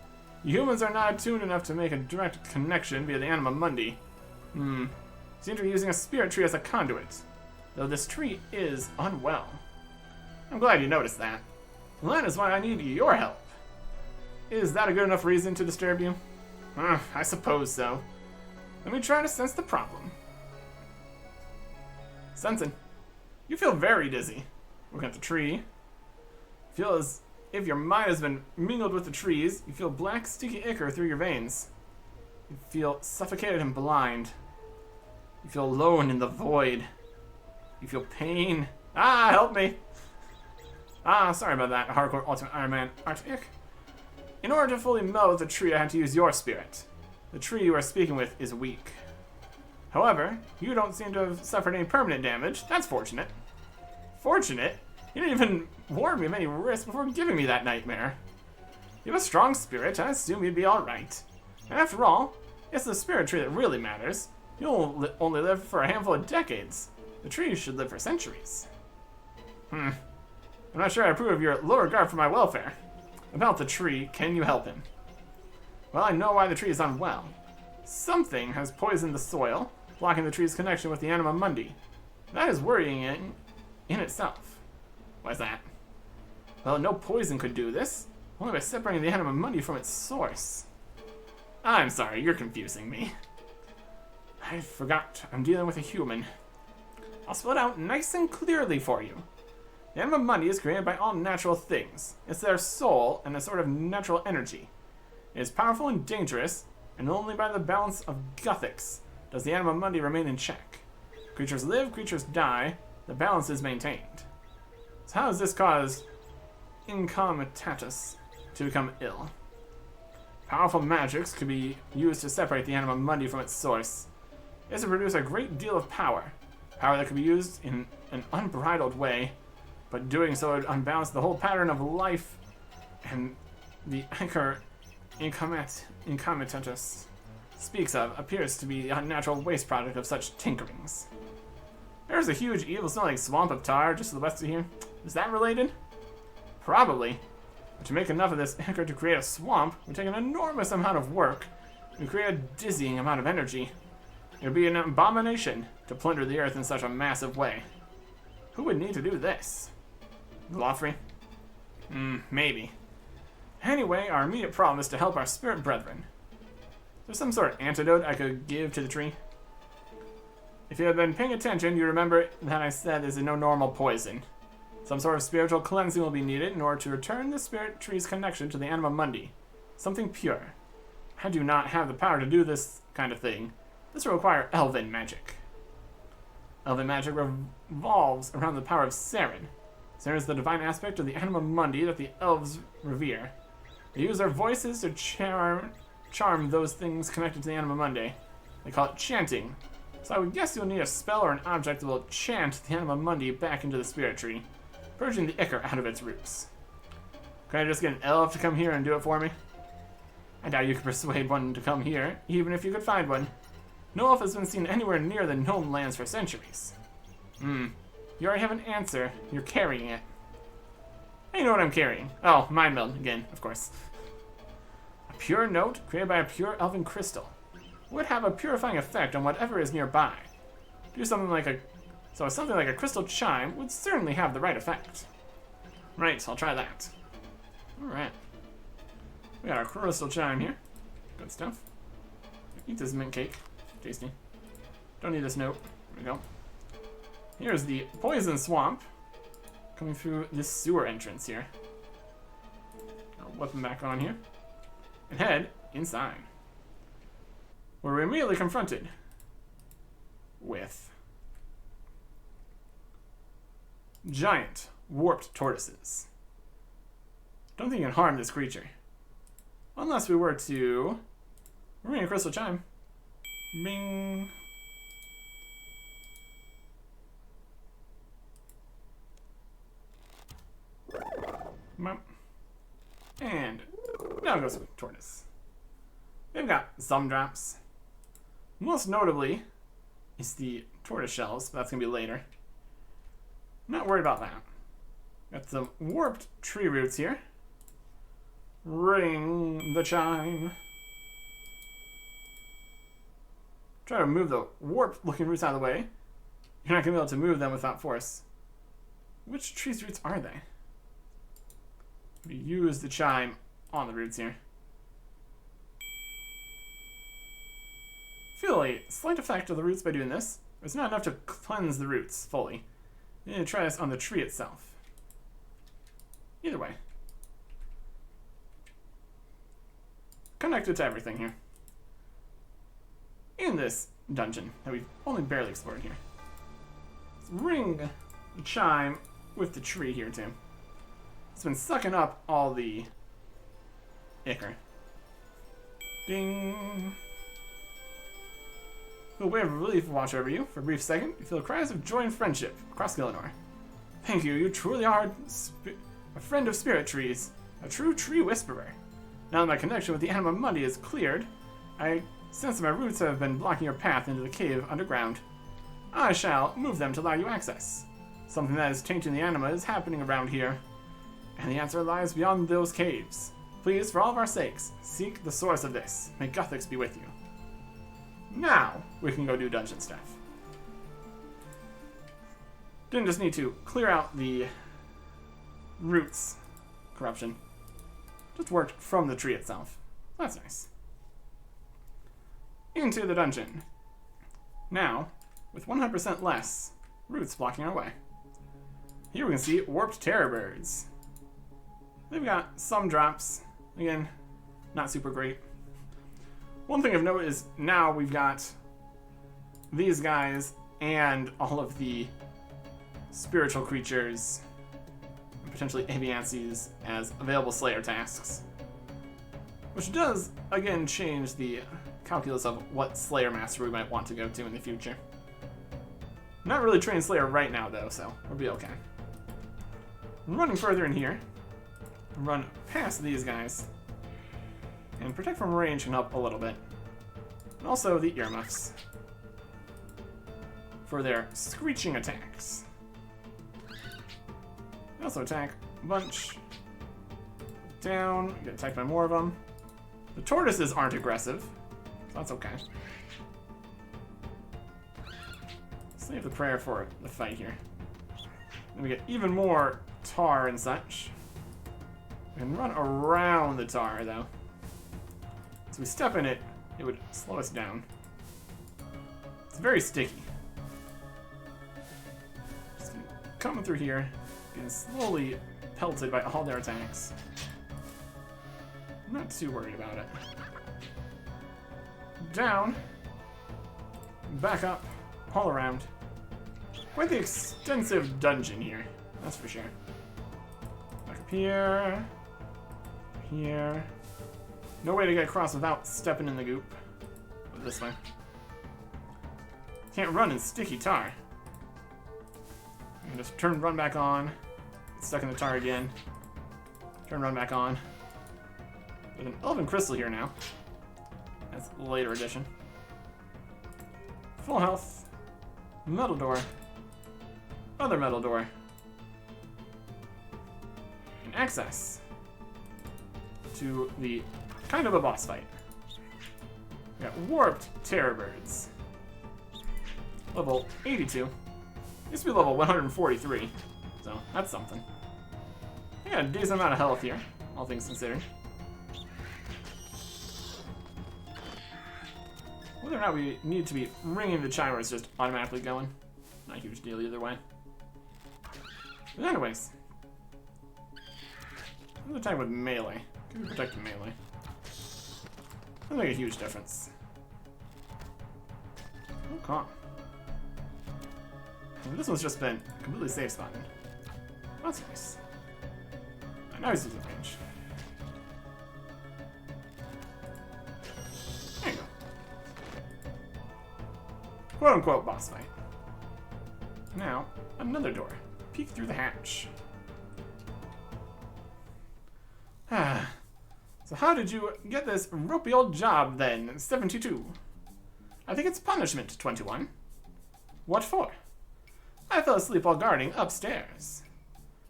[SPEAKER 1] Humans are not attuned enough to make a direct connection via the Anima Mundi. Seem to be using a spirit tree as a conduit, though this tree is unwell. I'm glad you noticed that. Well, that is why I need your help. Is that a good enough reason to disturb you? I suppose so. Let me try to sense the problem. Sensing. You feel very dizzy. Looking at the tree. Feel as if your mind has been mingled with the trees. You feel black, sticky ichor through your veins. You feel suffocated and blind. You feel alone in the void. You feel pain. Ah, help me! Ah, sorry about that, hardcore Ultimate Ironman Artic. In order to fully meld with the tree, I had to use your spirit. The tree you are speaking with is weak. However, you don't seem to have suffered any permanent damage. That's fortunate. Fortunate? You didn't even warn me of any risk before giving me that nightmare. You have a strong spirit, I assume you'd be alright. And after all, it's the spirit tree that really matters. You'll only live for a handful of decades. The tree should live for centuries. I'm not sure I approve of your low regard for my welfare. About the tree, can you help him? Well, I know why the tree is unwell. Something has poisoned the soil, blocking the tree's connection with the Anima Mundi. That is worrying in itself. Why is that? Well, no poison could do this, only by separating the Anima Mundi from its source. I'm sorry, you're confusing me. I forgot, I'm dealing with a human. I'll spell it out nice and clearly for you. The Anima Mundi is created by all natural things. It's their soul and a sort of natural energy. It is powerful and dangerous, and only by the balance of Gothics does the Anima Mundi remain in check. Creatures live, creatures die, the balance is maintained. So how does this cause Incomitatus to become ill? Powerful magics could be used to separate the Anima Mundi from its source. This would produce a great deal of power. Power that could be used in an unbridled way, but doing so would unbalance the whole pattern of life, and the anchor Incomitatus speaks of appears to be the unnatural waste product of such tinkerings. There's a huge evil-smelling swamp of tar just to the west of here. Is that related? Probably. But to make enough of this anchor to create a swamp would take an enormous amount of work. It would create a dizzying amount of energy. It would be an abomination to plunder the earth in such a massive way. Who would need to do this? Lothry? Maybe. Anyway, our immediate problem is to help our spirit brethren. Is there some sort of antidote I could give to the tree? If you had been paying attention, you remember that I said this is no normal poison. Some sort of spiritual cleansing will be needed in order to return the spirit tree's connection to the Anima Mundi. Something pure. I do not have the power to do this kind of thing. This will require elven magic. Elven magic revolves around the power of Saren. Saren is the divine aspect of the Anima Mundi that the elves revere. They use their voices to charm those things connected to the Anima Mundi. They call it chanting. So I would guess you'll need a spell or an object that will chant the Anima Mundi back into the spirit tree, purging the ichor out of its roots. Can I just get an elf to come here and do it for me? I doubt you could persuade one to come here, even if you could find one. No elf has been seen anywhere near the gnome lands for centuries. You already have an answer. You're carrying it. I know what I'm carrying. Oh, mind meld again, of course. A pure note created by a pure elven crystal would have a purifying effect on whatever is nearby. Something like a crystal chime would certainly have the right effect. Right, so I'll try that. Alright. We got our crystal chime here. Good stuff. Eat this mint cake. Tasty. Don't need this note. There we go. Here's the poison swamp coming through this sewer entrance here. I'll whip them back on here and head inside, where we're immediately confronted with giant warped tortoises. Don't think you can harm this creature. Unless we were to ring a crystal chime. Bing. And now goes with tortoise. They've got some drops. Most notably is the tortoise shells, but that's going to be later. Not worried about that. Got some warped tree roots here. Ring the chime. Try to move the warped looking roots out of the way. You're not going to be able to move them without force. Which tree's roots are they? We use the chime on the roots here. Feel a slight effect of the roots by doing this. It's not enough to cleanse the roots fully. You need to try this on the tree itself. Either way. Connected to everything here. In this dungeon that we've only barely explored here. Let's ring the chime with the tree here too. It's been sucking up all the ichor. Ding. A wave of relief will watch over you. For a brief second, you feel cries of joy and friendship across Gillinor. Thank you, you truly are a friend of spirit trees, a true tree whisperer. Now that my connection with the Anima Mundi is cleared, I sense that my roots have been blocking your path into the cave underground. I shall move them to allow you access. Something that is tainting the anima is happening around here, and the answer lies beyond those caves. Please, for all of our sakes, seek the source of this. May Guthix be with you. Now, we can go do dungeon stuff. Didn't just need to clear out the roots corruption. Just worked from the tree itself. That's nice. Into the dungeon. Now, with 100% less roots blocking our way. Here we can see warped terror birds. They've got some drops. Again, not super great. One thing of note is now we've got these guys and all of the spiritual creatures, and potentially aviancies, as available Slayer tasks. Which does, again, change the calculus of what Slayer Master we might want to go to in the future. Not really trained Slayer right now, though, so we'll be okay. Running further in here, run past these guys, and protect from range can help a little bit. And also the earmuffs for their screeching attacks. They also attack a bunch. Down, get attacked by more of them. The tortoises aren't aggressive, so that's okay. Save the prayer for the fight here. Then we get even more tar and such. We can run around the tar, though. So we step in it, it would slow us down. It's very sticky. Just coming through here, getting slowly pelted by all their attacks. I'm not too worried about it. Down. Back up. All around. Quite the extensive dungeon here, that's for sure. Back up here. Here. No way to get across without stepping in the goop. But this way. Can't run in sticky tar. I can just run back on. Get stuck in the tar again. Run back on. There's an elven crystal here now. That's a later edition. Full health. Metal door. Other metal door. And access to the kind of a boss fight. We got warped terror birds. Level 82. Used to be level 143, so that's something. I got a decent amount of health here, all things considered. Whether or not we need to be ringing the chime or it's just automatically going, not a huge deal either way. But anyways, another time with melee. Can we protect the melee? That'll make a huge difference. Okay. And this one's just been completely safe spotted. That's nice. And now he's using range. There you go. Quote-unquote boss fight. Now, another door. Peek through the hatch. So how did you get this ropey old job then, 72? I think it's punishment, 21. What for? I fell asleep while guarding upstairs.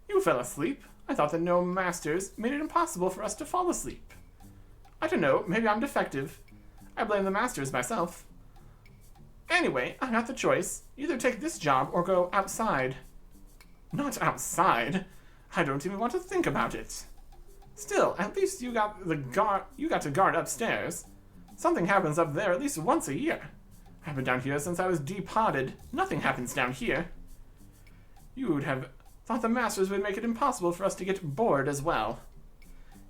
[SPEAKER 1] You fell asleep? I thought the gnome masters made it impossible for us to fall asleep. I don't know, maybe I'm defective. I blame the masters myself. Anyway, I got the choice. Either take this job or go outside. Not outside. I don't even want to think about it. Still, at least you got to guard upstairs. Something happens up there at least once a year. I've been down here since I was depodded. Nothing happens down here. You would have thought the masters would make it impossible for us to get bored as well.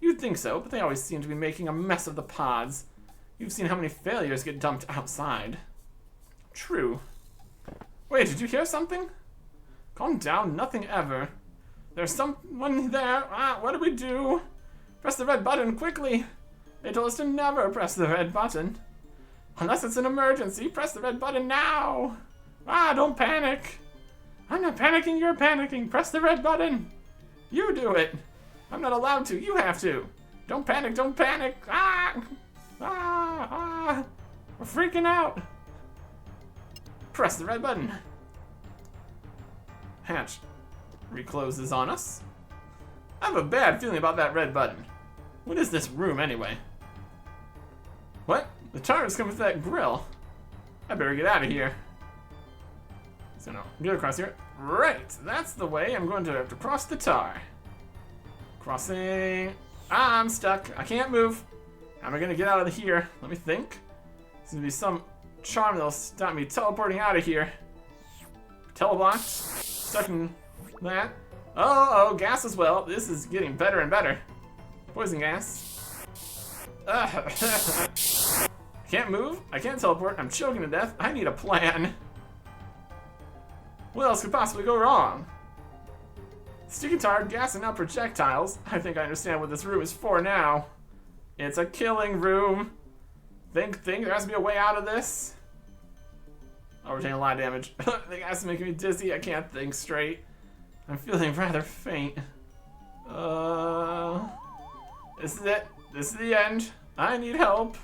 [SPEAKER 1] You'd think so, but they always seem to be making a mess of the pods. You've seen how many failures get dumped outside. True. Wait, did you hear something? Calm down, nothing ever. There's someone there. What do we do? Press the red button quickly. They told us to never press the red button. Unless it's an emergency, press the red button now. Don't panic. I'm not panicking, you're panicking. Press the red button. You do it. I'm not allowed to, you have to. Don't panic, don't panic. We're freaking out. Press the red button. Hatch recloses on us. I have a bad feeling about that red button. What is this room anyway? What? The tar is coming through that grill. I better get out of here. So no, get across here. Right, that's the way. I'm going to have to cross the tar. Crossing. I'm stuck. I can't move. How am I going to get out of here? Let me think. There's going to be some charm that'll stop me teleporting out of here. Teleblocked. Stuck in that. Oh, gas as well. This is getting better and better. Poison gas. I can't move. I can't teleport. I'm choking to death. I need a plan. What else could possibly go wrong? Sticky tar, gas, and now projectiles. I think I understand what this room is for now. It's a killing room. Think there has to be a way out of this. Oh, we're taking a lot of damage. The gas is making me dizzy. I can't think straight. I'm feeling rather faint. This is it. This is the end. I need help.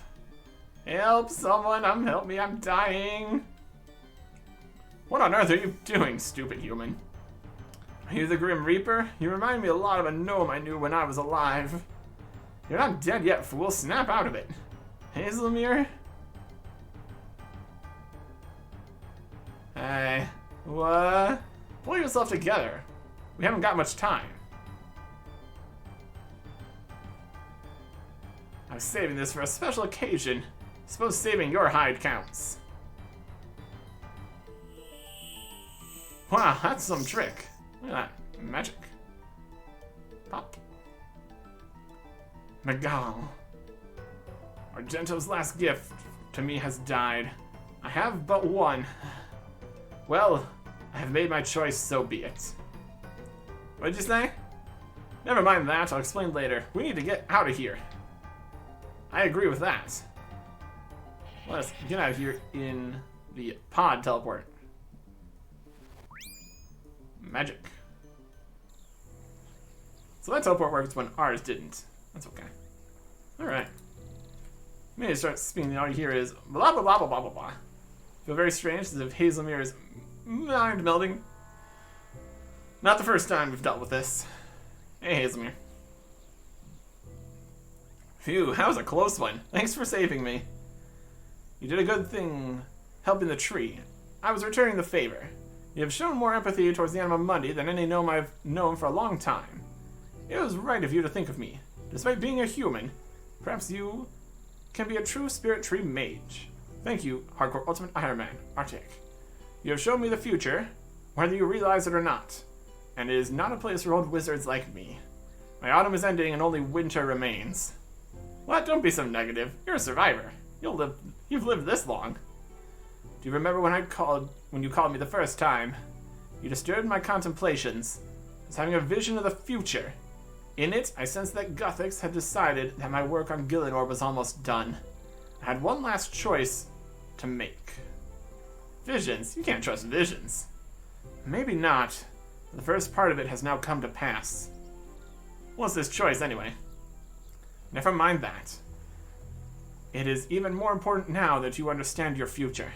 [SPEAKER 1] Help someone. Help me. I'm dying. What on earth are you doing, stupid human? Are you the Grim Reaper? You remind me a lot of a gnome I knew when I was alive. You're not dead yet, fool. Snap out of it. Hazelmere? Hey, what? Pull yourself together. We haven't got much time. I'm saving this for a special occasion. Suppose saving your hide counts. Wow, that's some trick. Look at that. Magic. Pop. Magal. Argento's last gift to me has died. I have but one. Well, I have made my choice, so be it. What did you say? Never mind that, I'll explain later. We need to get out of here. I agree with that. Let's get out of here in the pod teleport. Magic. So that teleport works when ours didn't. That's okay. Alright. We need to start speaking out here is blah blah blah blah blah blah blah. Feel very strange as if Hazelmere is mind melding. Not the first time we've dealt with this. Hey Hazelmere. Phew, that was a close one. Thanks for saving me. You did a good thing helping the tree. I was returning the favor. You have shown more empathy towards the Anima Mundi than any gnome I've known for a long time. It was right of you to think of me. Despite being a human, perhaps you can be a true spirit tree mage. Thank you, Hardcore Ultimate Ironman, Artic. You have shown me the future, whether you realize it or not. And it is not a place for old wizards like me. My autumn is ending and only winter remains. What? Don't be so negative. You're a survivor. You've lived this long. Do you remember when you called me the first time? You disturbed my contemplations. was having a vision of the future. In it, I sensed that Guthix had decided that my work on Gillinor was almost done. I had one last choice to make. Visions? You can't trust visions. Maybe not. The first part of it has now come to pass. What's this choice, anyway? Never mind that. It is even more important now that you understand your future.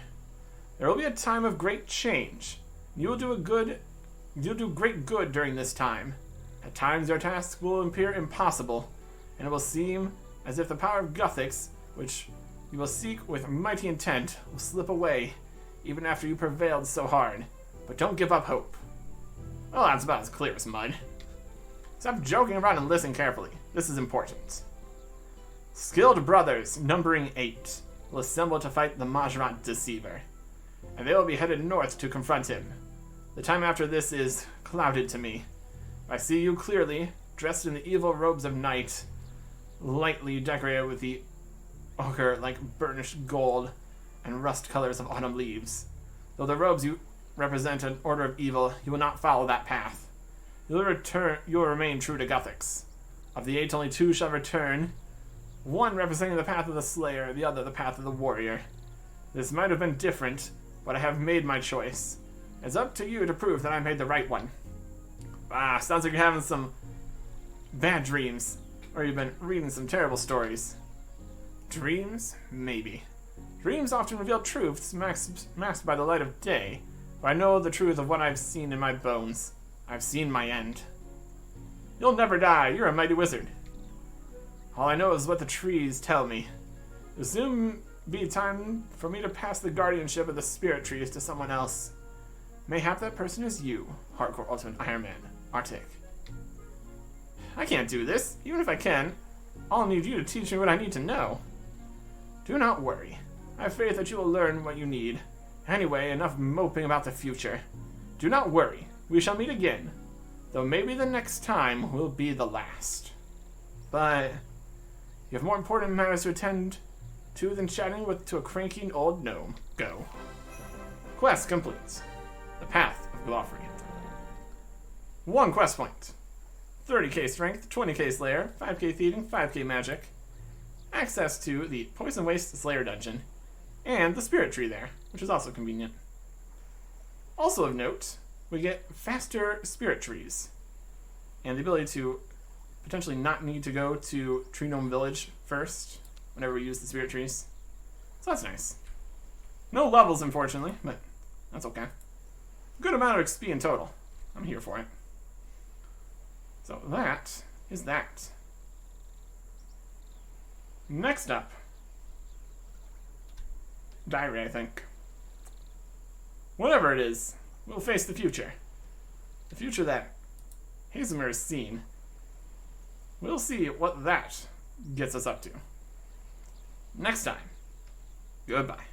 [SPEAKER 1] There will be a time of great change. You'll do great good during this time. At times your tasks will appear impossible, and it will seem as if the power of Guthix, which you will seek with mighty intent, will slip away, even after you prevailed so hard. But don't give up hope. Well, that's about as clear as mud. Stop joking around and listen carefully. This is important. Skilled brothers, numbering 8, will assemble to fight the Majrat Deceiver, and they will be headed north to confront him. The time after this is clouded to me. I see you clearly, dressed in the evil robes of night, lightly decorated with the ochre like burnished gold and rust colors of autumn leaves. Though the robes you represent an order of evil, you will not follow that path. You will remain true to Guthix. Of the 8, only 2 shall return, one representing the path of the Slayer, the other the path of the Warrior. This might have been different, but I have made my choice. It's up to you to prove that I made the right one. Ah, sounds like you're having some bad dreams, or you've been reading some terrible stories. Dreams? Maybe. Dreams often reveal truths masked by the light of day, but I know the truth of what I've seen in my bones. I've seen my end. You'll never die, you're a mighty wizard. All I know is what the trees tell me. It'll soon be time for me to pass the guardianship of the spirit trees to someone else. Mayhap that person is you, Hardcore Ultimate Ironman, Artic. I can't do this. Even if I can, I'll need you to teach me what I need to know. Do not worry. I have faith that you will learn what you need. Anyway, enough moping about the future. Do not worry. We shall meet again. Though maybe the next time will be the last. But you have more important matters to attend to than chatting to a cranky old gnome. Go. Quest complete. The Path of Glofri. 1 quest point. 30k strength, 20k slayer, 5k thieving, 5k magic. Access to the Poison Waste Slayer dungeon. And the spirit tree there, which is also convenient. Also of note, we get faster spirit trees. And the ability to potentially not need to go to Tree Gnome Village first whenever we use the spirit trees. So that's nice. No levels, unfortunately, but that's okay. Good amount of XP in total. I'm here for it. So that is that. Next up. Diary, I think. Whatever it is, we'll face the future. The future that Hazemer has seen. We'll see what that gets us up to. Next time. Goodbye.